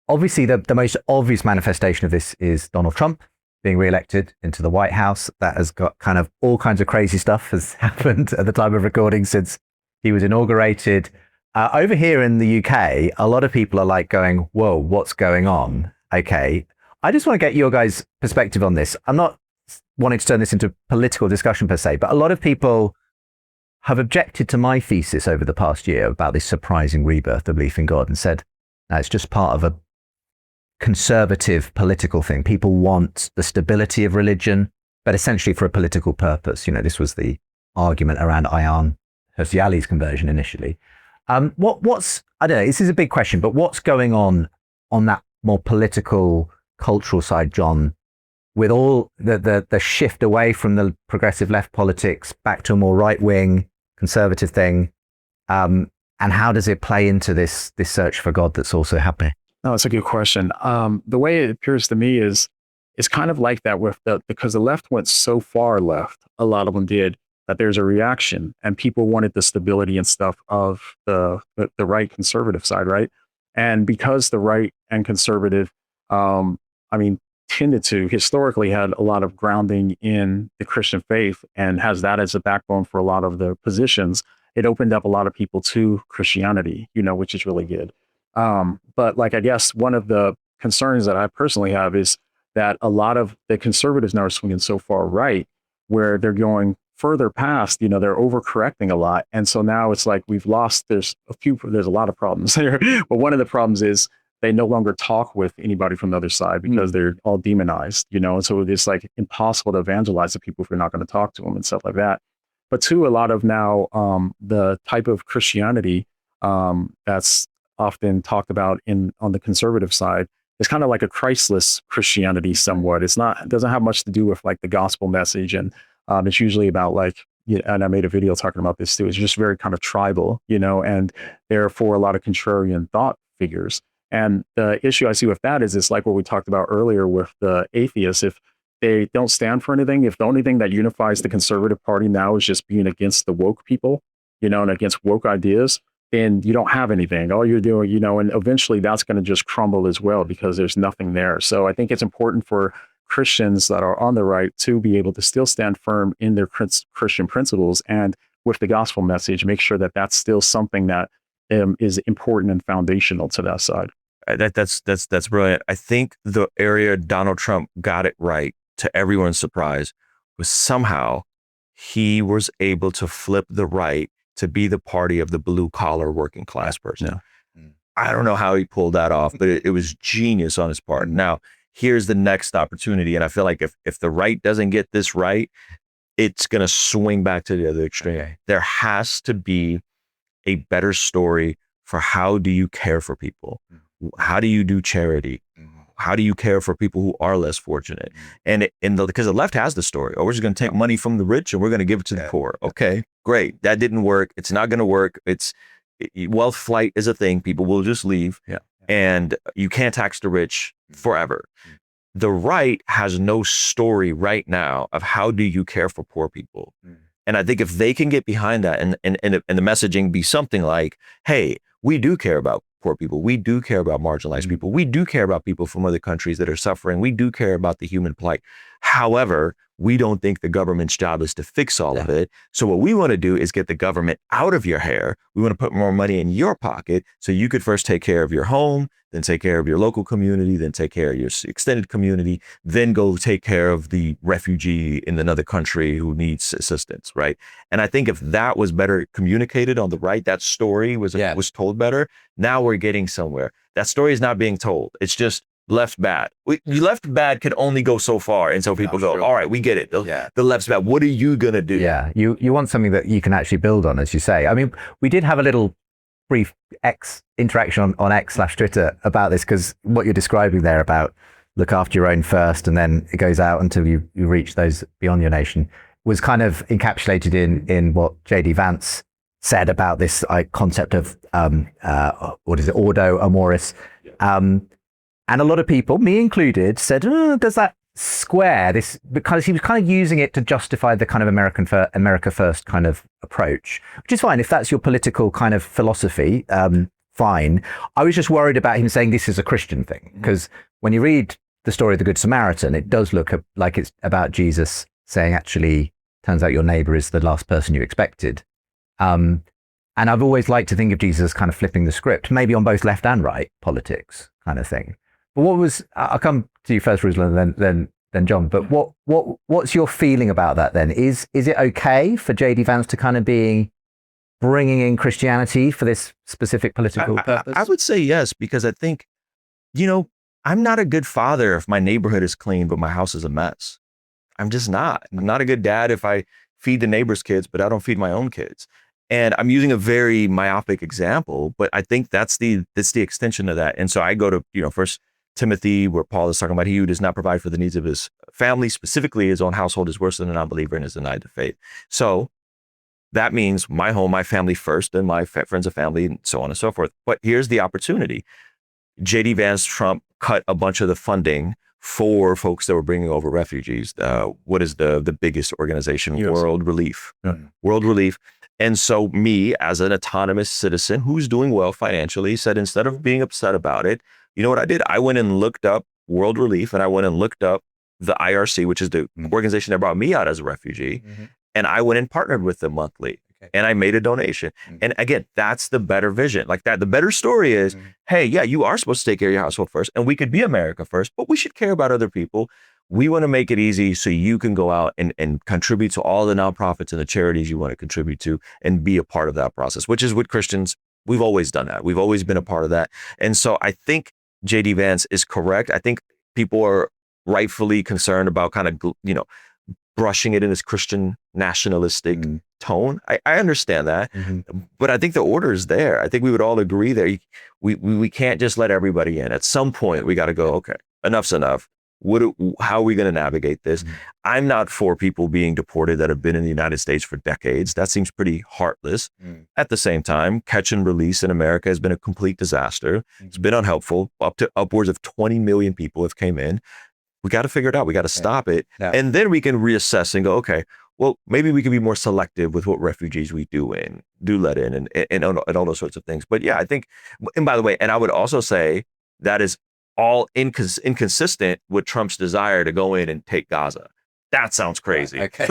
Obviously, the most obvious manifestation of this is Donald Trump being re-elected into the White House. That has got kind of all kinds of crazy stuff has happened at the time of recording since he was inaugurated. Over here in the UK, a lot of people are like going, whoa, what's going on? Okay. I just want to get your guys' perspective on this. I'm not wanting to turn this into political discussion per se, but a lot of people have objected to my thesis over the past year about this surprising rebirth of belief in God and said, no, it's just part of a conservative political thing. People want the stability of religion, but essentially for a political purpose. You know, this was the argument around Ayaan Hirsi Ali's conversion initially. What's, I don't know, this is a big question, but what's going on that more political, cultural side, Jon, with all the shift away from the progressive left politics back to a more right-wing conservative thing? And how does it play into this search for God that's also happening? No, it's a good question. The way it appears to me is it's kind of like that with because the left went so far left, a lot of them did, that there's a reaction and people wanted the stability and stuff of the right conservative side, right? And because the right and conservative, tended to historically had a lot of grounding in the Christian faith and has that as a backbone for a lot of the positions, it opened up a lot of people to Christianity, which is really good. But like, I guess one of the concerns that I personally have is that a lot of the conservatives now are swinging so far right where they're going further past, they're overcorrecting a lot. And so now it's like we've lost, there's a lot of problems there. But one of the problems is they no longer talk with anybody from the other side because they're all demonized, and so it's like impossible to evangelize the people if you're not going to talk to them and stuff like that. But two, a lot of now the type of Christianity that's often talked about on the conservative side is kind of like a Christless Christianity somewhat. It doesn't have much to do with like the gospel message. And it's usually about like, and I made a video talking about this too. It's just very kind of tribal, and therefore a lot of contrarian thought figures. And the issue I see with that is it's like what we talked about earlier with the atheists. If they don't stand for anything, if the only thing that unifies the conservative party now is just being against the woke people, and against woke ideas, then you don't have anything. All you're doing, and eventually that's going to just crumble as well because there's nothing there. So I think it's important for Christians that are on the right to be able to still stand firm in their Christian principles and with the gospel message, make sure that that's still something that is important and foundational to that side. That's brilliant. I think the area Donald Trump got it right, to everyone's surprise, was somehow he was able to flip the right to be the party of the blue collar working class person. Yeah. I don't know how he pulled that off, but it was genius on his part. Now, here's the next opportunity. And I feel like if the right doesn't get this right, it's going to swing back to the other extreme. Okay. There has to be a better story for how do you care for people? How do you do charity? How do you care for people who are less fortunate? And because the left has the story, we're just going to take money from the rich and we're going to give it to the poor. Okay, great. That didn't work. It's not going to work. Wealth flight is a thing. People will just leave. Yeah. And you can't tax the rich forever. The right has no story right now of how do you care for poor people? And I think if they can get behind that and the messaging be something like, hey, we do care about poor people. We do care about marginalized people. We do care about people from other countries that are suffering. We do care about the human plight. However, we don't think the government's job is to fix all of it. So what we want to do is get the government out of your hair. We want to put more money in your pocket so you could first take care of your home, then take care of your local community, then take care of your extended community, then go take care of the refugee in another country who needs assistance, right? And I think if that was better communicated on the right, that story was told better, now we're getting somewhere. That story is not being told. It's just left bad. Left bad can only go so far. And so people go, all right, we get it. The left's bad. What are you going to do? Yeah, you want something that you can actually build on, as you say. I mean, we did have a little brief interaction on X/Twitter about this, because what you're describing there about look after your own first and then it goes out until you reach those beyond your nation was kind of encapsulated in what J.D. Vance said about this concept of, Ordo Amoris. And a lot of people, me included, said, does that square this, because he was kind of using it to justify the kind of America first kind of approach, which is fine if that's your political kind of philosophy. Fine. I was just worried about him saying this is a Christian thing, because when you read the story of the Good Samaritan, it does look like it's about Jesus saying, actually, turns out your neighbor is the last person you expected. And I've always liked to think of Jesus as kind of flipping the script, maybe on both left and right politics kind of thing. But I'll come to you first, Ruslan, then Jon. But what's your feeling about that then? Is it okay for J.D. Vance to kind of be bringing in Christianity for this specific political purpose? I would say yes, because I think, I'm not a good father if my neighborhood is clean, but my house is a mess. I'm just not. I'm not a good dad if I feed the neighbor's kids, but I don't feed my own kids. And I'm using a very myopic example, but I think that's the extension of that. And so I go to, First Timothy, where Paul is talking about he who does not provide for the needs of his family, specifically his own household, is worse than an unbeliever and is denied the faith. So that means my home, my family first, and my friends and family, and so on and so forth. But here's the opportunity. J.D. Vance Trump cut a bunch of the funding for folks that were bringing over refugees. What is the biggest organization? Yes. World Relief. World Relief. And so me, as an autonomous citizen who's doing well financially, said, instead of being upset about it, you know what I did? I went and looked up World Relief, and I went and looked up the IRC, which is the organization that brought me out as a refugee. And I went and partnered with them monthly. And I made a donation. And again, that's the better vision. Like that, the better story is, hey, yeah, you are supposed to take care of your household first, and we could be America first, but we should care about other people. We want to make it easy so you can go out and contribute to all the nonprofits and the charities you want to contribute to and be a part of that process, which is what Christians, we've always done that. We've always been a part of that. And so I think J.D. Vance is correct. I think people are rightfully concerned about kind of, brushing it in this Christian nationalistic tone. I understand that, but I think the order is there. I think we would all agree there. We can't just let everybody in. At some point, we got to go, okay, enough's enough. How are we going to navigate this? I'm not for people being deported that have been in the United States for decades. That seems pretty heartless. At the same time, catch and release in America has been a complete disaster. It's been unhelpful. Upwards of 20 million people have came in. We got to figure it out. We got to stop it. And then we can reassess and go, okay, well, maybe we can be more selective with what refugees we do let in and all those sorts of things. But yeah, I think, and by the way, and I would also say that is all inconsistent with Trump's desire to go in and take Gaza. That sounds crazy. Okay.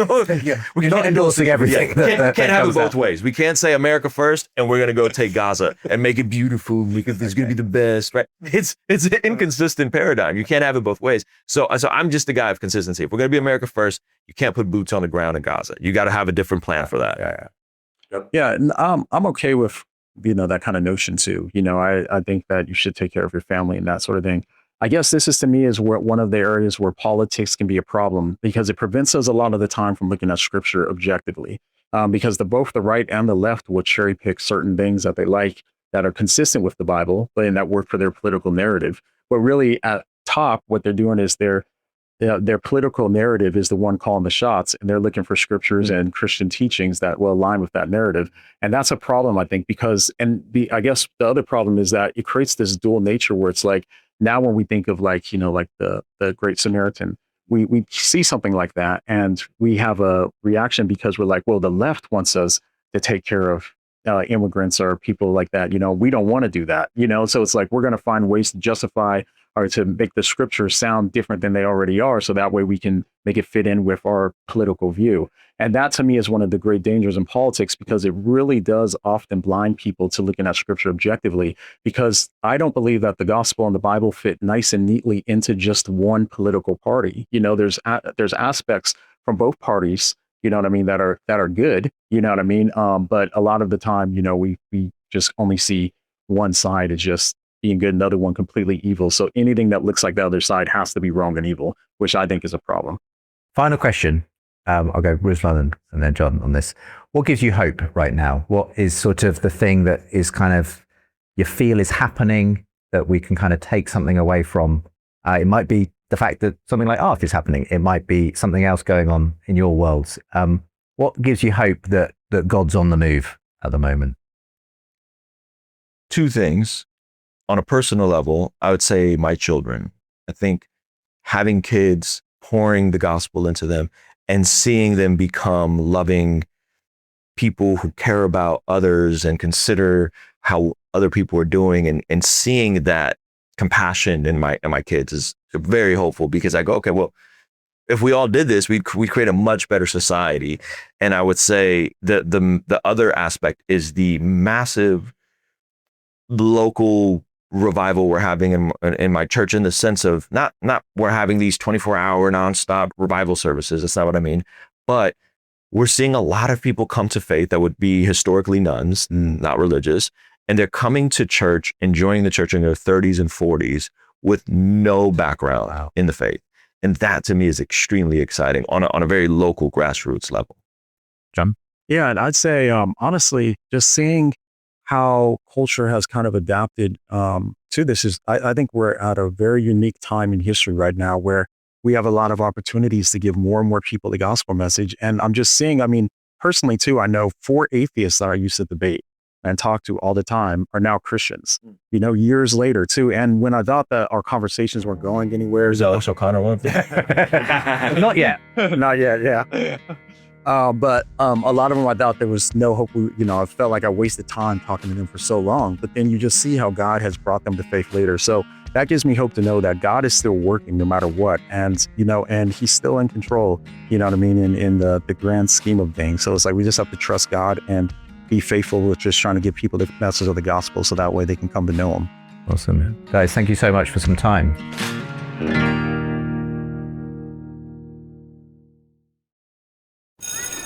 We're not endorsing everything. Can't have it both ways. We can't say America first and we're going to go take Gaza and make it beautiful because it's going to be the best, right? It's an inconsistent paradigm. You can't have it both ways. So I'm just a guy of consistency. If we're going to be America first, you can't put boots on the ground in Gaza. You got to have a different plan for that. Yeah. And I'm okay with, that kind of notion too. I think that you should take care of your family and that sort of thing. I guess this is, to me, is where one of the areas where politics can be a problem, because it prevents us a lot of the time from looking at scripture objectively, because both the right and the left will cherry pick certain things that they like that are consistent with the Bible, and that work for their political narrative. But really at top, what they're doing is their political narrative is the one calling the shots, and they're looking for scriptures and Christian teachings that will align with that narrative. And that's a problem, I think, because, I guess the other problem is that it creates this dual nature where it's like, now when we think of like the Great Samaritan, we see something like that and we have a reaction because we're like, well, the left wants us to take care of immigrants or people like that. We don't want to do that, so it's like, we're going to find ways to justify or to make the scriptures sound different than they already are. So that way we can make it fit in with our political view. And that, to me, is one of the great dangers in politics, because it really does often blind people to looking at scripture objectively, because I don't believe that the gospel and the Bible fit nice and neatly into just one political party. There's aspects from both parties, that are good, but a lot of the time, we just only see one side as just being good, another one completely evil. So anything that looks like the other side has to be wrong and evil, which I think is a problem. Final question. I'll go Ruslan and then Jon on this. What gives you hope right now? What is sort of the thing that is kind of you feel is happening that we can kind of take something away from? It might be the fact that something like art is happening. It might be something else going on in your worlds. What gives you hope that God's on the move at the moment? Two things. On a personal level, I would say my children. I think having kids pouring the gospel into them and seeing them become loving people who care about others and consider how other people are doing, and seeing that compassion in my kids is very hopeful, because I go, okay, well, if we all did this, we'd create a much better society. And I would say that the other aspect is the massive local revival we're having in my church, in the sense of not we're having these 24-hour nonstop revival services. That's not what I mean. But we're seeing a lot of people come to faith that would be historically nuns, not religious. And they're coming to church, enjoying the church in their 30s and 40s with no background in the faith. And that to me is extremely exciting on a very local grassroots level. Jon? Yeah, and I'd say, honestly, just seeing how culture has kind of adapted to this is, I think we're at a very unique time in history right now where we have a lot of opportunities to give more and more people the gospel message. And I'm just seeing, I mean, personally too, I know 4 atheists that I used to debate and talk to all the time are now Christians, you know, years later too. And when I thought that our conversations weren't going anywhere. Is Alex O'Connor one of them? Not yet. Not yet, yeah. But a lot of them, I thought there was no hope. I felt like I wasted time talking to them for so long. But then you just see how God has brought them to faith later. So that gives me hope to know that God is still working no matter what. And, and he's still in control, you know what I mean, in the grand scheme of things. So it's like we just have to trust God and be faithful with just trying to give people the message of the gospel so that way they can come to know him. Awesome. Guys, thank you so much for some time.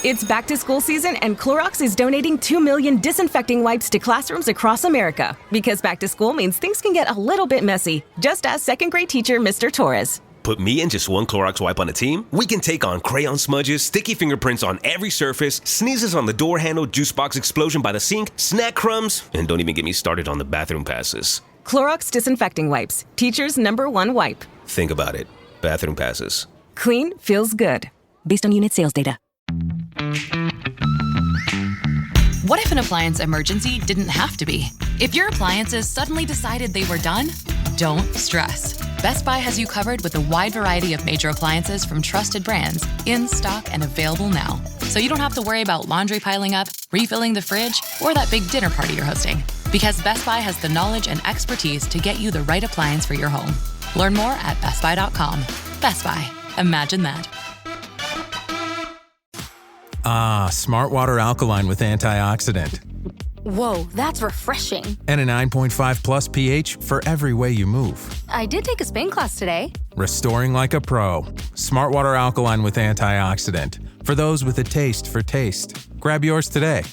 It's back to school season, and Clorox is donating 2 million disinfecting wipes to classrooms across America. Because back to school means things can get a little bit messy. Just ask second grade teacher Mr. Torres. Put me and just one Clorox wipe on a team? We can take on crayon smudges, sticky fingerprints on every surface, sneezes on the door handle, juice box explosion by the sink, snack crumbs, and don't even get me started on the bathroom passes. Clorox disinfecting wipes, teacher's #1 wipe. Think about it. Bathroom passes. Clean feels good. Based on unit sales data. What if an appliance emergency didn't have to be? If your appliances suddenly decided they were done, don't stress. Best Buy has you covered with a wide variety of major appliances from trusted brands, in stock and available now. So you don't have to worry about laundry piling up, refilling the fridge, or that big dinner party you're hosting. Because Best Buy has the knowledge and expertise to get you the right appliance for your home. Learn more at bestbuy.com. Best Buy. Imagine that. Smart Water Alkaline with antioxidant. Whoa, that's refreshing. And a 9.5 plus pH for every way you move. I did take a Spain class today. Restoring like a pro. Smart Water Alkaline with antioxidant. For those with a taste for taste. Grab yours today.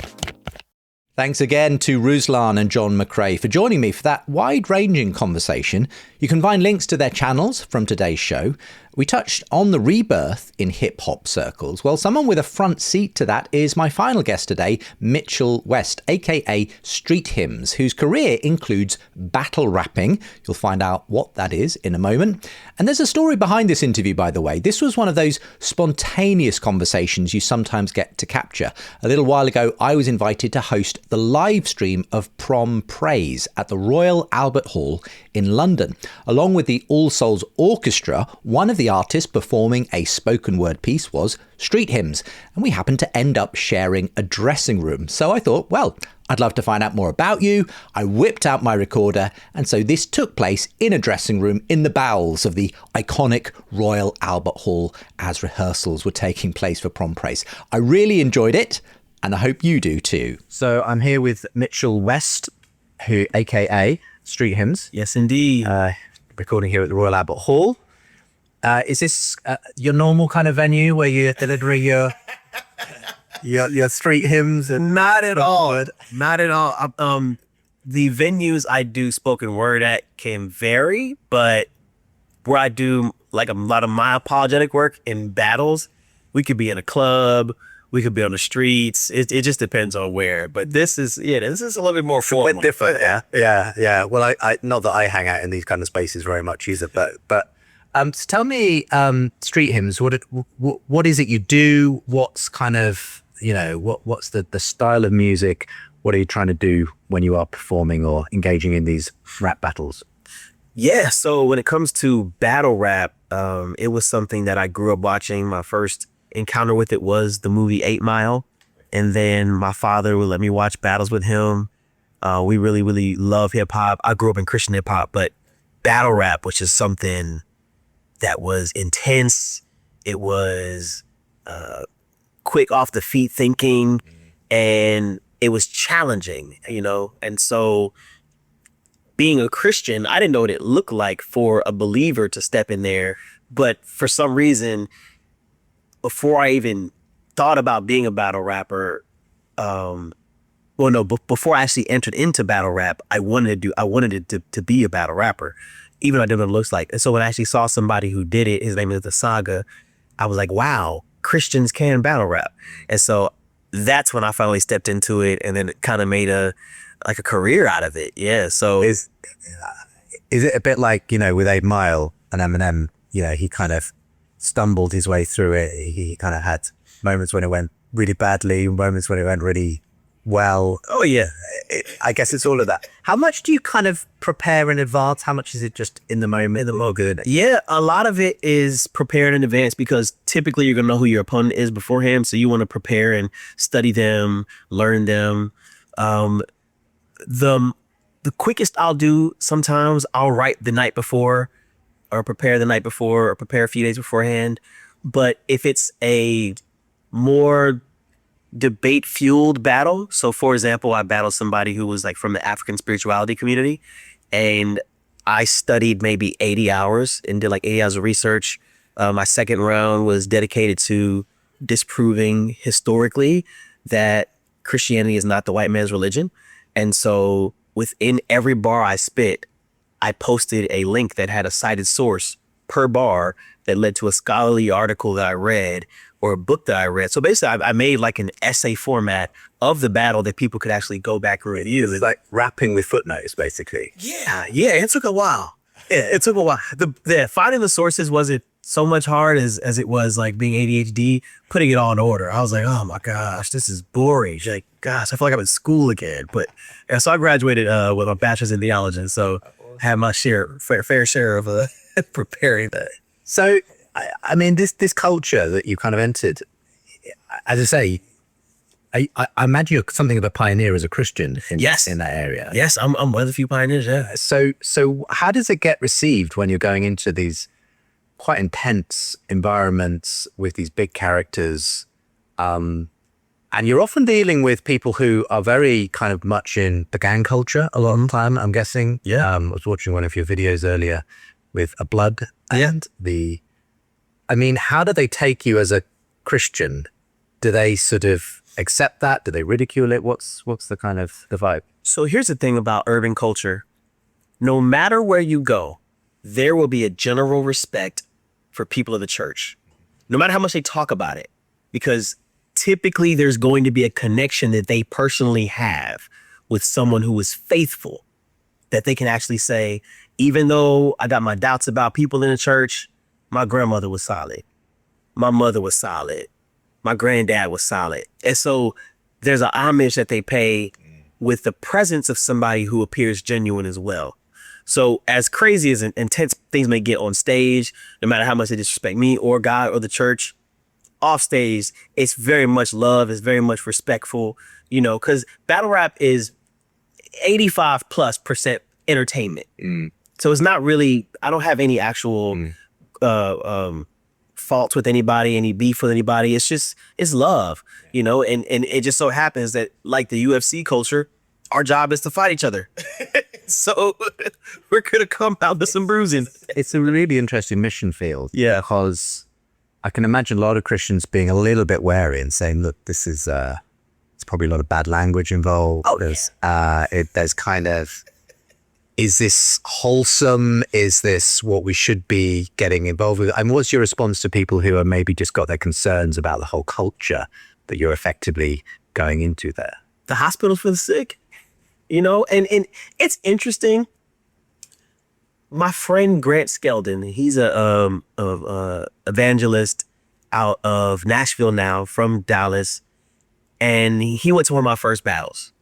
Thanks again to Ruslan and Jon McCray for joining me for that wide-ranging conversation. You can find links to their channels from today's show. We touched on the rebirth in hip-hop circles. Well, someone with a front seat to that is my final guest today, Mitchell West, aka Street Hymns, whose career includes battle rapping. You'll find out what that is in a moment. And there's a story behind this interview, by the way. This was one of those spontaneous conversations you sometimes get to capture. A little while ago, I was invited to host the live stream of Prom Praise at the Royal Albert Hall in London. Along with the All Souls Orchestra, one of the artists performing a spoken word piece was Street Hymns, and we happened to end up sharing a dressing room. So I thought, well, I'd love to find out more about you. I whipped out my recorder, and so this took place in a dressing room in the bowels of the iconic Royal Albert Hall as rehearsals were taking place for Prom Praise. I really enjoyed it, and I hope you do too. So I'm here with Mitchell West, who, aka Street Hymns. Yes, indeed. Recording here at the Royal Albert Hall. Is this your normal kind of venue where you're delivering your street hymns? And Not at all. Not at all. The venues I do spoken word at can vary, but where I do like a lot of my apologetic work in battles, we could be in a club, we could be on the streets. It just depends on where. But this is a little bit more formal. A bit different, yeah. Well, I not that I hang out in these kind of spaces very much either, but so tell me, Street Hymns, what is it you do? What's kind of, what's the style of music? What are you trying to do when you are performing or engaging in these rap battles? Yeah, so when it comes to battle rap, It was something that I grew up watching. My first encounter with it was the movie 8 Mile. And then my father would let me watch battles with him. We really, really love hip hop. I grew up in Christian hip hop, but battle rap, which is something that was intense. It was quick off the feet thinking, and it was challenging, you know? And so being a Christian, I didn't know what it looked like for a believer to step in there. But for some reason, before I even thought about being a battle rapper, before I actually entered into battle rap, I wanted it to be a battle rapper, even though I didn't know what it looks like. And so when I actually saw somebody who did it, his name is The Saga, I was like, wow, Christians can battle rap. And so that's when I finally stepped into it, and then it kind of made a career out of it. Yeah. So is it a bit like, you know, with 8 Mile and Eminem, you know, he kind of stumbled his way through it. He kind of had moments when it went really badly, moments when it went really well. Oh yeah. I guess it's all of that. How much do you kind of prepare in advance? How much is it just in the moment? Good. Yeah, a lot of it is prepared in advance, because typically you're gonna know who your opponent is beforehand. So you want to prepare and study them, learn them. The quickest I'll do, sometimes I'll write the night before, or prepare the night before, or prepare a few days beforehand. But if it's a more debate fueled battle, so for example, I battled somebody who was like from the African spirituality community, and I studied maybe 80 hours and did like 80 hours of research. My second round was dedicated to disproving historically that Christianity is not the white man's religion. And so within every bar I spit, I posted a link that had a cited source per bar that led to a scholarly article that I read, or a book that I read. So basically I made like an essay format of the battle that people could actually go back and review. It's like rapping with footnotes, basically. Yeah, it took a while. Yeah, it took a while. Finding the sources wasn't so much hard as it was like being ADHD, putting it all in order. I was like, oh my gosh, this is boring. Like, gosh, I feel like I'm in school again. But yeah, so I graduated with a bachelor's in theology, and so I had my fair share of preparing that. So, I mean, this culture that you kind of entered, as I say, I imagine you're something of a pioneer as a Christian in that area. Yes, I'm one of the few pioneers, yeah. So how does it get received when you're going into these quite intense environments with these big characters? And you're often dealing with people who are very kind of much in the gang culture a lot of the time, I'm guessing. Yeah. I was watching one of your videos earlier with a blood and I mean, how do they take you as a Christian? Do they sort of accept that? Do they ridicule it? What's the kind of the vibe? So here's the thing about urban culture. No matter where you go, there will be a general respect for people of the church, no matter how much they talk about it, because typically there's going to be a connection that they personally have with someone who is faithful, that they can actually say, even though I got my doubts about people in the church, my grandmother was solid. My mother was solid. My granddad was solid. And so there's an homage that they pay with the presence of somebody who appears genuine as well. So as crazy as intense things may get on stage, no matter how much they disrespect me or God or the church, off stage, it's very much love, it's very much respectful, you know, because battle rap is 85+% entertainment. So it's not really, I don't have any actual faults with anybody, any beef with anybody. It's love, you know, and it just so happens that like the UFC culture, our job is to fight each other. So we're going to come out with some bruising. It's a really interesting mission field. Yeah. Because I can imagine a lot of Christians being a little bit wary and saying, look, this is, it's probably a lot of bad language involved. Oh, there's kind of, is this wholesome? Is this what we should be getting involved with? And what's your response to people who are maybe just got their concerns about the whole culture that you're effectively going into there? The hospitals for the sick, you know, and it's interesting. My friend Grant Skeldon, he's a evangelist out of Nashville now, from Dallas, and he went to one of my first battles.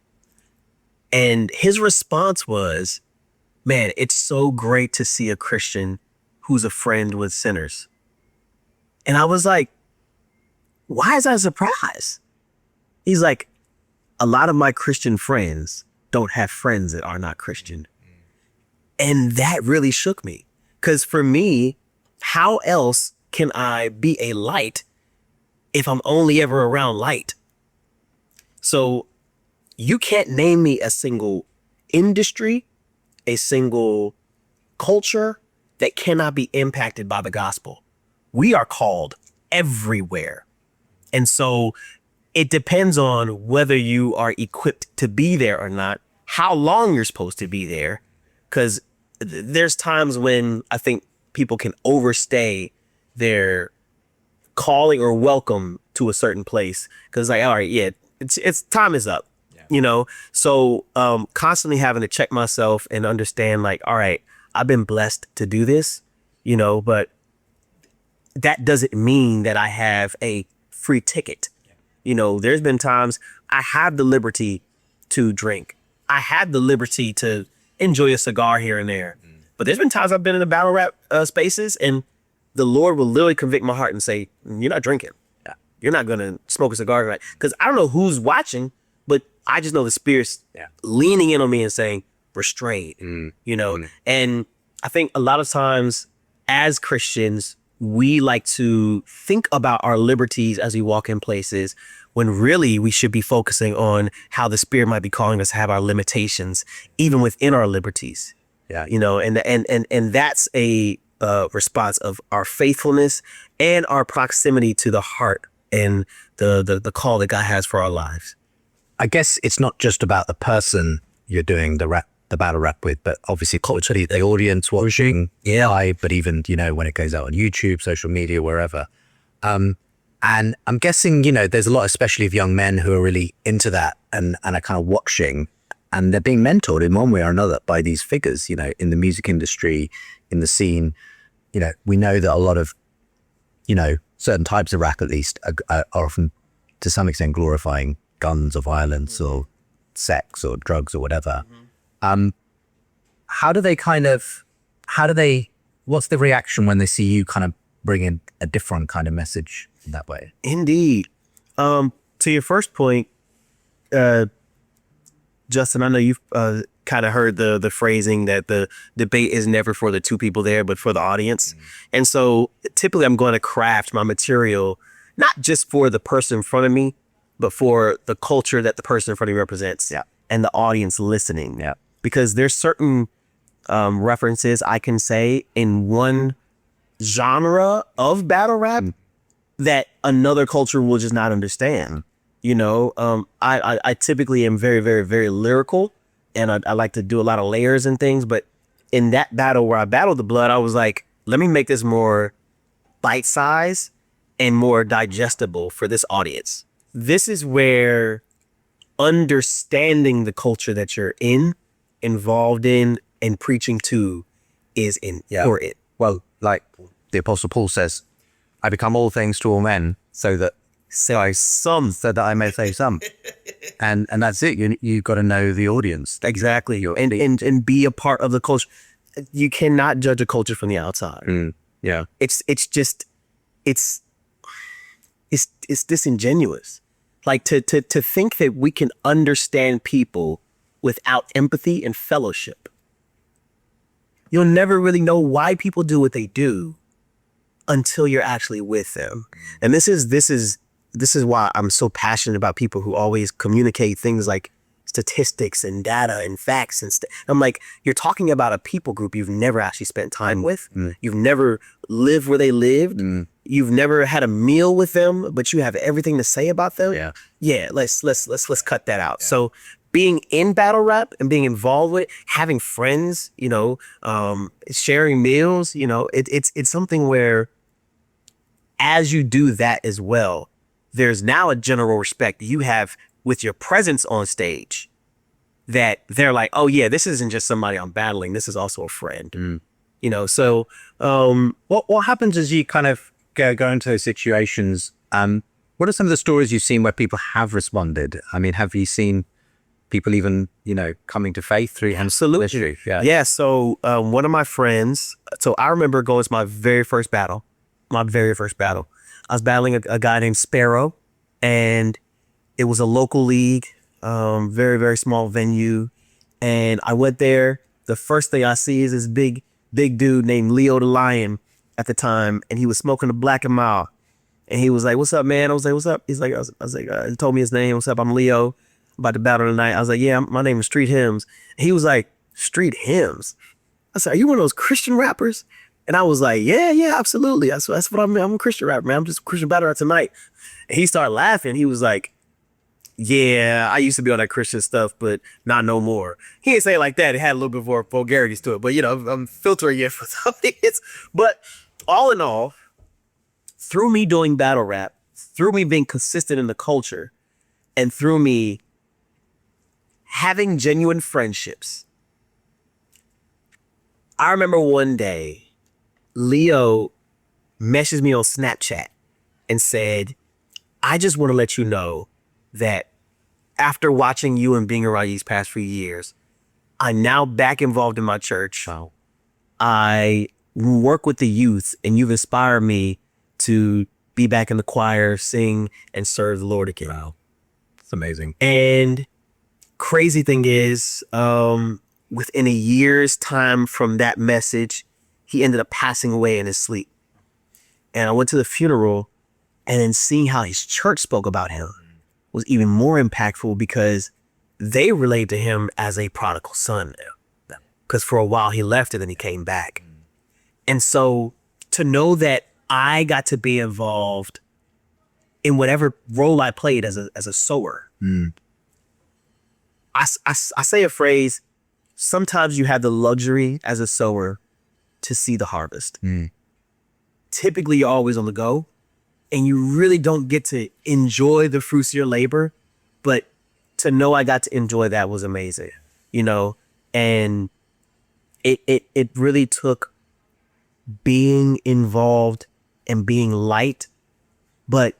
And his response was, man, it's so great to see a Christian who's a friend with sinners. And I was like, why is that a surprise? He's like, a lot of my Christian friends don't have friends that are not Christian. And that really shook me. Because for me, how else can I be a light if I'm only ever around light? So you can't name me a single industry, a single culture that cannot be impacted by the gospel. We are called everywhere. And so it depends on whether you are equipped to be there or not, how long you're supposed to be there. Because there's times when I think people can overstay their calling or welcome to a certain place. Because like, all right, yeah, it's time is up, you know? So constantly having to check myself and understand like, all right, I've been blessed to do this, you know, but that doesn't mean that I have a free ticket. You know, there's been times I have the liberty to drink. I have the liberty to enjoy a cigar here and there. But there's been times I've been in the battle rap spaces and the Lord will literally convict my heart and say, you're not drinking. You're not going to smoke a cigar tonight. Because I don't know who's watching, but I just know the Spirit's leaning in on me and saying, restrain, you know? And I think a lot of times as Christians, we like to think about our liberties as we walk in places when really we should be focusing on how the Spirit might be calling us to have our limitations, even within our liberties. Yeah. You know, and that's a response of our faithfulness and our proximity to the heart and the call that God has for our lives. I guess it's not just about the person you're doing the battle rap with, but obviously culturally the audience watching live, but even, you know, when it goes out on YouTube, social media, wherever. And I'm guessing, you know, there's a lot, especially of young men who are really into that and are kind of watching, and they're being mentored in one way or another by these figures, you know, in the music industry, in the scene. You know, we know that a lot of, you know, certain types of rap at least are often to some extent glorifying guns or violence or sex or drugs or whatever. What's the reaction when they see you kind of bring in a different kind of message in that way? Indeed. To your first point, Justin, I know you've kind of heard the phrasing that the debate is never for the two people there, but for the audience. And so typically I'm going to craft my material, not just for the person in front of me, but for the culture that the person in front of me represents and the audience listening. Because there's certain references I can say in one genre of battle rap that another culture will just not understand. You know, I typically am very, very, very lyrical, and I like to do a lot of layers and things. But in that battle where I battled the blood, I was like, let me make this more bite size and more digestible for this audience. This is where understanding the culture that you're involved in, and preaching to is important. Well, like the Apostle Paul says, I become all things to all men so that I may save some. and that's it. You've got to know the audience. Exactly. And be a part of the culture. You cannot judge a culture from the outside. Yeah. It's disingenuous. Like to think that we can understand people without empathy and fellowship. You'll never really know why people do what they do until you're actually with them. And this is why I'm so passionate about people who always communicate things like statistics and data and facts and stuff. I'm like, you're talking about a people group you've never actually spent time with. You've never lived where they lived. You've never had a meal with them, but you have everything to say about them. Yeah. Let's cut that out. So being in battle rap and being involved with, having friends, you know, sharing meals, you know, it's something where as you do that as well, there's now a general respect you have with your presence on stage that they're like, oh yeah, this isn't just somebody I'm battling. This is also a friend, you know? So, what happens as you kind of go into those situations? What are some of the stories you've seen where people have responded? I mean, have you seen people even, coming to faith through Absolutely. Yeah. Yeah. So one of my friends, so I remember going to my very first battle. I was battling a guy named Sparrow, and it was a local league, very, very small venue. And I went there. The first thing I see is this big dude named Leo the Lion at the time, and he was smoking a Black and Mild. And he was like, "What's up, man?" I was like, "What's up?" He's like, he told me his name. "What's up? I'm Leo. About to battle tonight." I was like, "Yeah, my name is Street Hymns." He was like, "Street Hymns?" I said, "Are you one of those Christian rappers?" And I was like, yeah, absolutely. That's what I'm a Christian rapper, man. I'm just a Christian battler tonight. And he started laughing. He was like, "Yeah, I used to be on that Christian stuff, but not no more." He didn't say it like that. It had a little bit more vulgarities to it, but I'm filtering it for something. But all in all, through me doing battle rap, through me being consistent in the culture, and through me having genuine friendships, I remember one day, Leo messaged me on Snapchat and said, "I just want to let you know that after watching you and being around you these past few years, I'm now back involved in my church. Wow. I work with the youth, and you've inspired me to be back in the choir, sing, and serve the Lord again." Wow. It's amazing. And crazy thing is, within a year's time from that message, he ended up passing away in his sleep. And I went to the funeral, and then seeing how his church spoke about him was even more impactful, because they relayed to him as a prodigal son. Because for a while he left and then he came back. And so to know that I got to be involved in whatever role I played as a sower. I say a phrase, sometimes you have the luxury as a sower to see the harvest. Typically you're always on the go, and you really don't get to enjoy the fruits of your labor. But to know I got to enjoy that was amazing, and it really took being involved and being light, but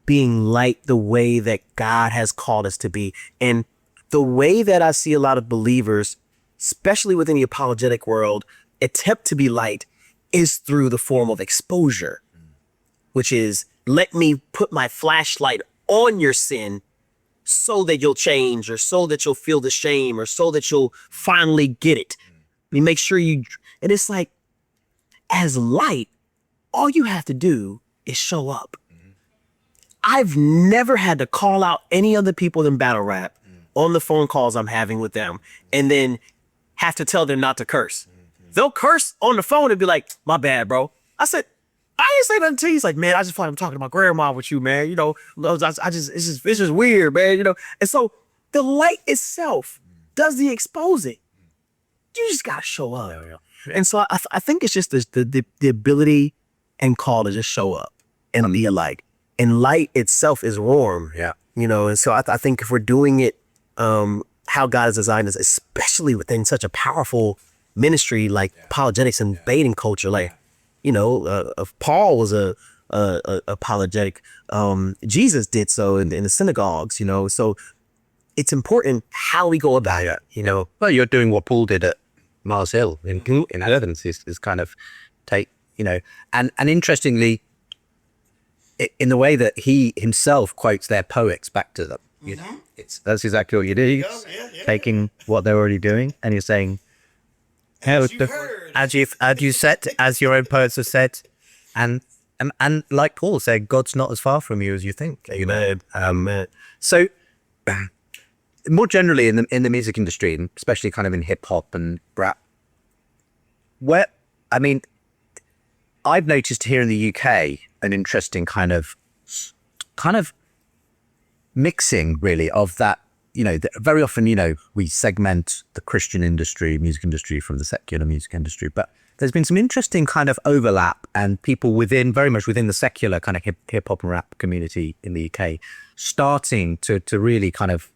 being light the way that God has called us to be. And the way that I see a lot of believers, especially within the apologetic world, attempt to be light is through the form of exposure, which is, let me put my flashlight on your sin so that you'll change, or so that you'll feel the shame, or so that you'll finally get it. Let me make sure and it's like, as light, all you have to do is show up. I've never had to call out any other people in battle rap on the phone calls I'm having with them, and then have to tell them not to curse. They'll curse on the phone and be like, "My bad, bro." I said, "I didn't say nothing to you." He's like, "Man, I just feel like I'm talking to my grandma with you, man. It's just weird, man. And so the light itself does the exposing. You just gotta show up. And so I think it's just the ability and call to just show up and be a light. And light itself is warm. Yeah. And so I think if we're doing it how God has designed us, especially within such a powerful ministry like apologetics and debating culture, like, Paul was a apologetic. Jesus did so in the synagogues, so it's important how we go about it, Well, you're doing what Paul did at Mars Hill in Athens, is kind of take, and interestingly, in the way that he himself quotes their poets back to them, that's exactly what you do. Taking what they're already doing, and you're saying, as you said, as your own poets have said, and like Paul said, God's not as far from you as you think. Amen. So, more generally in the music industry, and especially kind of in hip hop and rap, I've noticed here in the UK an interesting kind of mixing, really, of that. Very often, we segment the Christian industry, music industry, from the secular music industry, but there's been some interesting kind of overlap, and people very much within the secular kind of hip hop and rap community in the UK starting to really kind of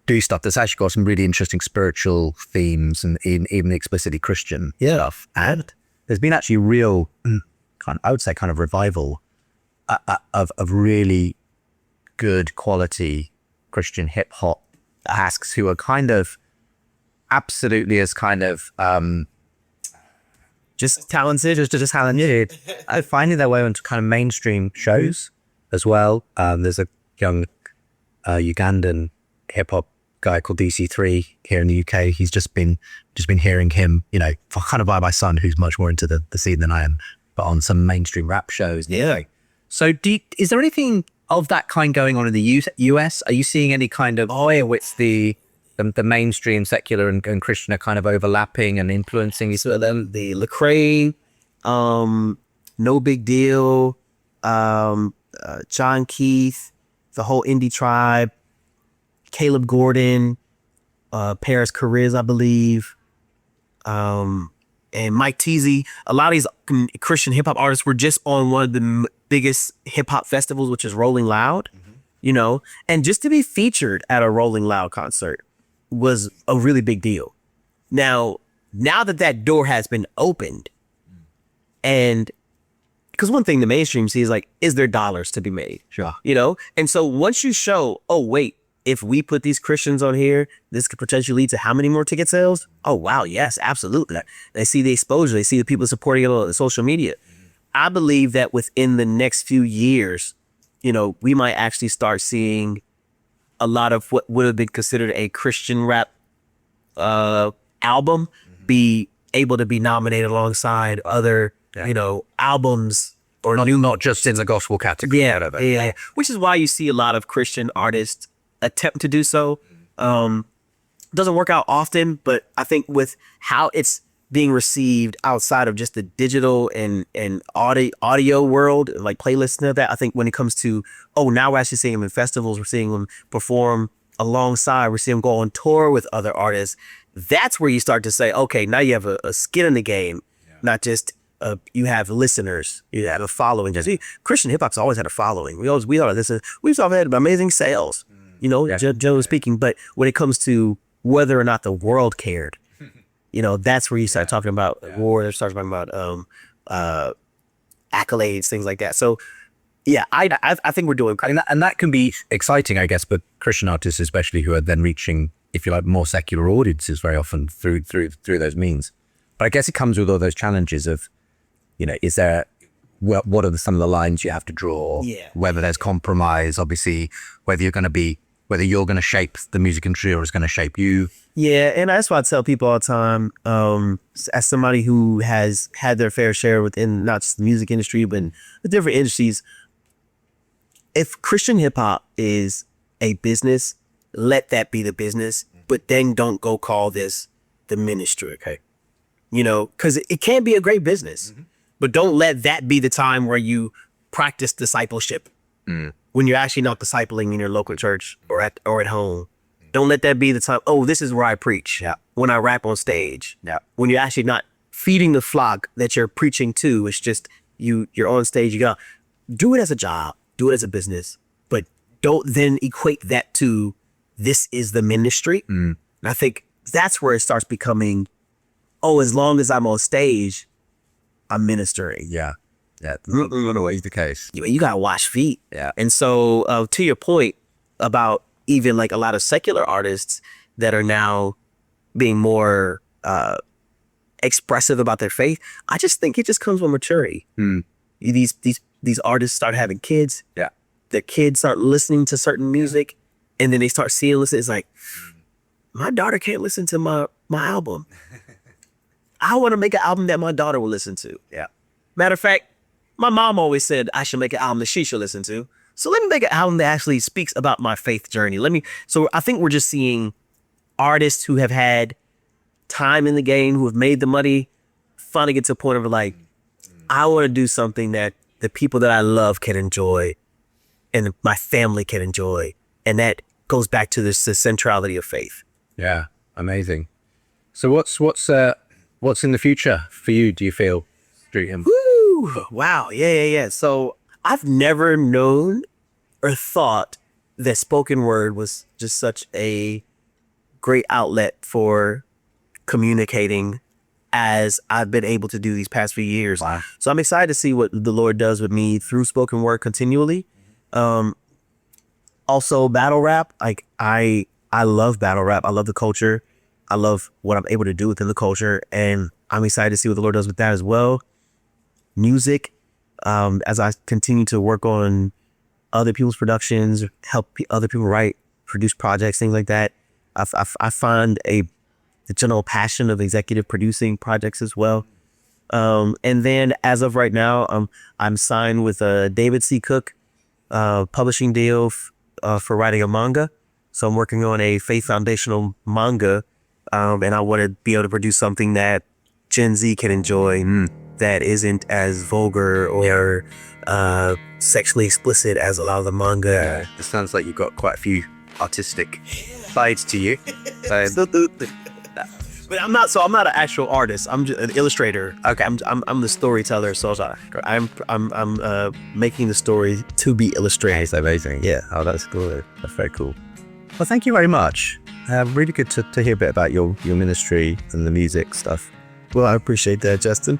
do stuff that's actually got some really interesting spiritual themes and even explicitly Christian stuff. And there's been actually real, I would say, kind of revival of really good quality Christian hip hop asks who are kind of absolutely as kind of just talented, just talented, finding their way onto kind of mainstream shows as well. There's a young Ugandan hip hop guy called DC3 here in the UK. He's just been hearing him, you know, kind of by my son, who's much more into the scene than I am, but on some mainstream rap shows. Yeah. So is there anything of that kind going on in the US? Are you seeing any kind of which the mainstream secular and Christian are kind of overlapping and influencing each other? The Lecrae, No Big Deal, John Keith, the whole indie tribe, Caleb Gordon, Paris Cariz, I believe, and Mike Teasy. A lot of these Christian hip hop artists were just on one of the biggest hip hop festivals, which is Rolling Loud, you know, and just to be featured at a Rolling Loud concert was a really big deal. Now that door has been opened, and because one thing the mainstream sees is like, is there dollars to be made? Sure. You know? And so once you show, oh, wait, if we put these Christians on here, this could potentially lead to how many more ticket sales? Oh, wow. Yes, absolutely. They see the exposure. They see the people supporting it on social media. I believe that within the next few years, you know, we might actually start seeing a lot of what would have been considered a Christian rap album be able to be nominated alongside other, you know, albums, or not just in the gospel category. Yeah. Which is why you see a lot of Christian artists attempt to do so. Doesn't work out often, but I think with how it's being received outside of just the digital and audio world, like playlists and that, I think when it comes to, now we're actually seeing them in festivals, we're seeing them perform alongside, we're seeing them go on tour with other artists. That's where you start to say, okay, now you have a skin in the game, not just you have listeners, you have a following. Christian hip hop's always had a following. We always had amazing sales, you know, generally speaking. But when it comes to whether or not the world cared, you know, that's where you start talking about war, start talking about accolades, things like that. So yeah, I think we're doing, and that can be exciting, I guess, but Christian artists especially, who are then reaching, if you like, more secular audiences very often through those means. But I guess it comes with all those challenges of, you know, is there, what are some of the lines you have to draw? Whether there's compromise, obviously, whether you're going to shape the music industry or it's going to shape you. Yeah, and that's why I tell people all the time, as somebody who has had their fair share within not just the music industry, but in the different industries, if Christian hip hop is a business, let that be the business, but then don't go call this the ministry, okay? You know, because it can be a great business, but don't let that be the time where you practice discipleship when you're actually not discipling in your local church or at home. Don't let that be the time. Oh, this is where I preach. When I rap on stage. When you're actually not feeding the flock that you're preaching to. It's just you're on stage. You go, do it as a job, do it as a business, but don't then equate that to this is the ministry. And I think that's where it starts becoming, as long as I'm on stage, I'm ministering. Yeah, that's not always the case. You gotta wash feet. And so to your point about even like a lot of secular artists that are now being more expressive about their faith, I just think it just comes with maturity. These artists start having kids. Their kids start listening to certain music, and then they start seeing, it's like, my daughter can't listen to my album. I want to make an album that my daughter will listen to. Matter of fact, my mom always said I should make an album that she should listen to. So let me make an album that actually speaks about my faith journey. So I think we're just seeing artists who have had time in the game, who have made the money, finally get to a point of like, I want to do something that the people that I love can enjoy and my family can enjoy. And that goes back to the centrality of faith. Yeah, amazing. So what's in the future for you, do you feel, Dream? Woo! Wow. Yeah. So I've never known or thought that spoken word was just such a great outlet for communicating as I've been able to do these past few years. Wow. So I'm excited to see what the Lord does with me through spoken word continually. Also battle rap, like I I love battle rap. I love the culture. I love what I'm able to do within the culture, and I'm excited to see what the Lord does with that as well. Music, as I continue to work on other people's productions, help other people write, produce projects, things like that. I find the general passion of executive producing projects as well. And then as of right now, I'm signed with David C. Cook publishing deal for writing a manga. So I'm working on a faith foundational manga, and I want to be able to produce something that Gen Z can enjoy, that isn't as vulgar or sexually explicit as a lot of the manga. It sounds like you've got quite a few artistic sides to you. But I'm not an actual artist. I'm just an illustrator. Okay, I'm the storyteller. So I'm making the story to be illustrated. That's amazing. Yeah. Oh, that's cool. That's very cool. Well, thank you very much. Really good to hear a bit about your ministry and the music stuff. Well, I appreciate that, Justin.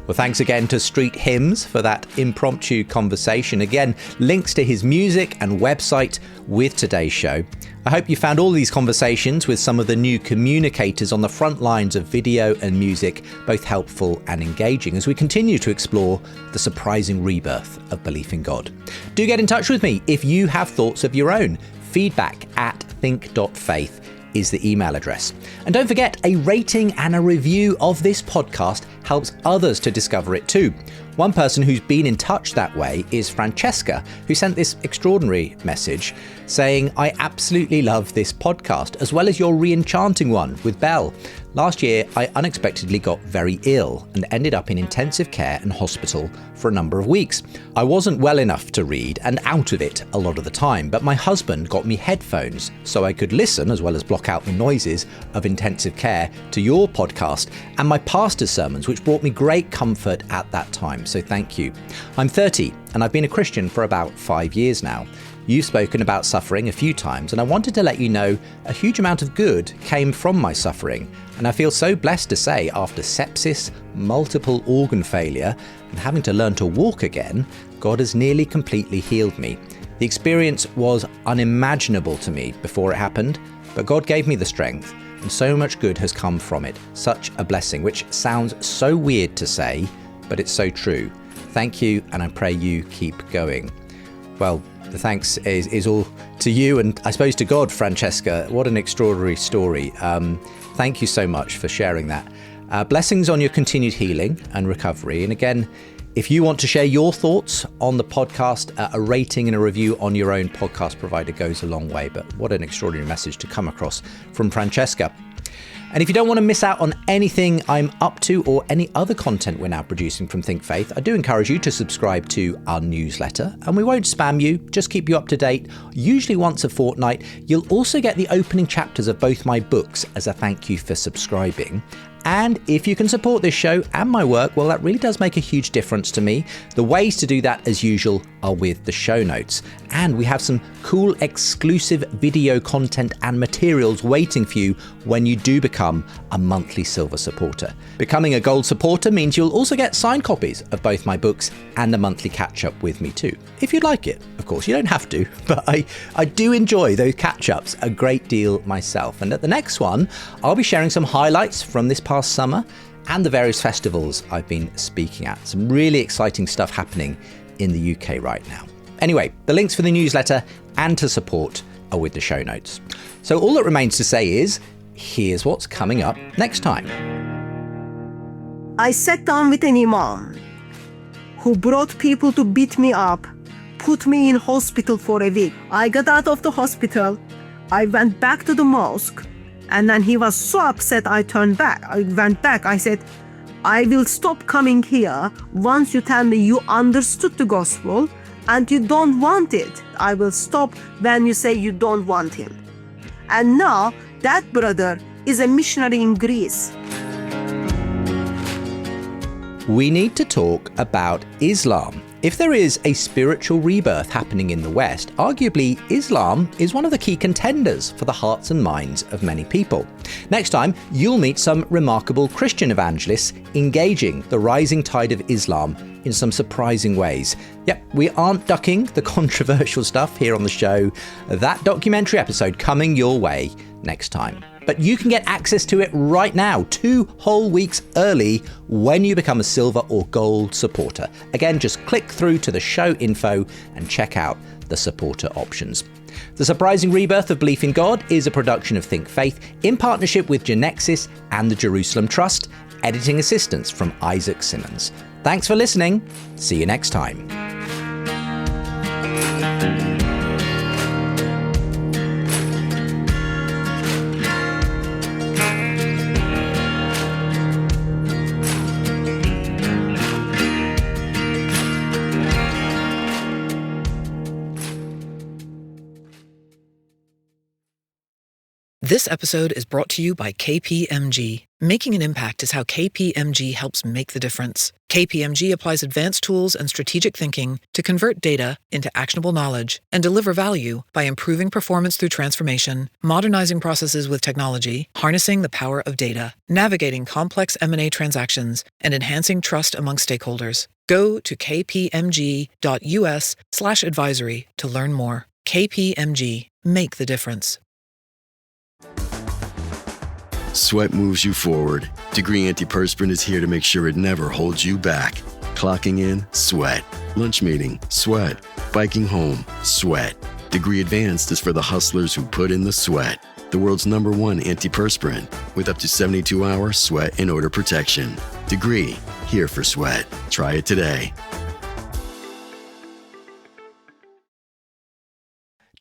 Well, thanks again to Street Hymns for that impromptu conversation. Again, links to his music and website with today's show. I hope you found all these conversations with some of the new communicators on the front lines of video and music both helpful and engaging as we continue to explore the surprising rebirth of belief in God. Do get in touch with me if you have thoughts of your own. feedback@think.faith is the email address. And don't forget, a rating and a review of this podcast helps others to discover it too. One person who's been in touch that way is Francesca, who sent this extraordinary message saying, "I absolutely love this podcast, as well as your re-enchanting one with Belle. Last year, I unexpectedly got very ill and ended up in intensive care and hospital for a number of weeks. I wasn't well enough to read and out of it a lot of the time, but my husband got me headphones so I could listen, as well as block out the noises of intensive care, to your podcast and my pastor's sermons, which brought me great comfort at that time. So thank you. I'm 30 and I've been a Christian for about 5 years now. You've spoken about suffering a few times, and I wanted to let you know a huge amount of good came from my suffering. And I feel so blessed to say, after sepsis, multiple organ failure, and having to learn to walk again, God has nearly completely healed me. The experience was unimaginable to me before it happened, but God gave me the strength, and so much good has come from it. Such a blessing, which sounds so weird to say, but it's so true. Thank you, and I pray you keep going." Well, the thanks is all to you and I suppose to God, Francesca. What an extraordinary story. Thank you so much for sharing that. Blessings on your continued healing and recovery. And again, if you want to share your thoughts on the podcast, a rating and a review on your own podcast provider goes a long way. But what an extraordinary message to come across from Francesca. And if you don't want to miss out on anything I'm up to or any other content we're now producing from Think Faith, I do encourage you to subscribe to our newsletter. And we won't spam you, just keep you up to date, usually once a fortnight. You'll also get the opening chapters of both my books as a thank you for subscribing. And if you can support this show and my work, well, that really does make a huge difference to me. The ways to do that, as usual, are with the show notes. And we have some cool exclusive video content and materials waiting for you when you do become a monthly silver supporter. Becoming a gold supporter means you'll also get signed copies of both my books and a monthly catch-up with me too. If you'd like it, of course, you don't have to, but I do enjoy those catch-ups a great deal myself. And at the next one, I'll be sharing some highlights from this past summer and the various festivals I've been speaking at. Some really exciting stuff happening in the UK right now. Anyway, the links for the newsletter and to support are with the show notes. So all that remains to say is, here's what's coming up next time. I sat down with an imam who brought people to beat me up, put me in hospital for a week. I got out of the hospital. I went back to the mosque. And then he was so upset, I turned back. I went back. I said, I will stop coming here once you tell me you understood the gospel and you don't want it. I will stop when you say you don't want him. And now that brother is a missionary in Greece. We need to talk about Islam. If there is a spiritual rebirth happening in the West, arguably Islam is one of the key contenders for the hearts and minds of many people. Next time, you'll meet some remarkable Christian evangelists engaging the rising tide of Islam in some surprising ways. Yep, we aren't ducking the controversial stuff here on the show. That documentary episode coming your way next time. But you can get access to it right now, 2 whole weeks early, when you become a silver or gold supporter. Again, just click through to the show info and check out the supporter options. The Surprising Rebirth of Belief in God is a production of Think Faith in partnership with Genexus and the Jerusalem Trust. Editing assistance from Isaac Simmons. Thanks for listening. See you next time. This episode is brought to you by KPMG. Making an impact is how KPMG helps make the difference. KPMG applies advanced tools and strategic thinking to convert data into actionable knowledge and deliver value by improving performance through transformation, modernizing processes with technology, harnessing the power of data, navigating complex M&A transactions, and enhancing trust among stakeholders. Go to kpmg.us/advisory to learn more. KPMG. Make the difference. Sweat moves you forward. Degree Antiperspirant is here to make sure it never holds you back. Clocking in, sweat. Lunch meeting, sweat. Biking home, sweat. Degree Advanced is for the hustlers who put in the sweat. The world's #1 antiperspirant with up to 72-hour sweat and odor protection. Degree, here for sweat. Try it today.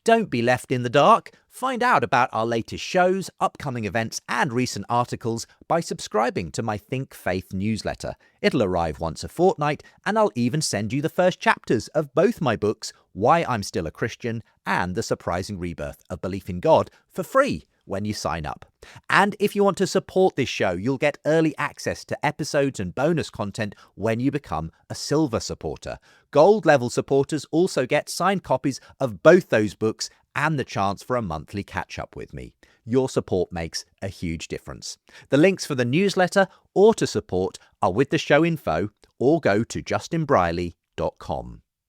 Don't be left in the dark. Find out about our latest shows, upcoming events, and recent articles by subscribing to my Think Faith newsletter. It'll arrive once a fortnight, and I'll even send you the first chapters of both my books, Why I'm Still a Christian and The Surprising Rebirth of Belief in God, for free when you sign up. And if you want to support this show, you'll get early access to episodes and bonus content when you become a silver supporter. Gold level supporters also get signed copies of both those books and the chance for a monthly catch-up with me. Your support makes a huge difference. The links for the newsletter or to support are with the show info, or go to justinbrierley.com.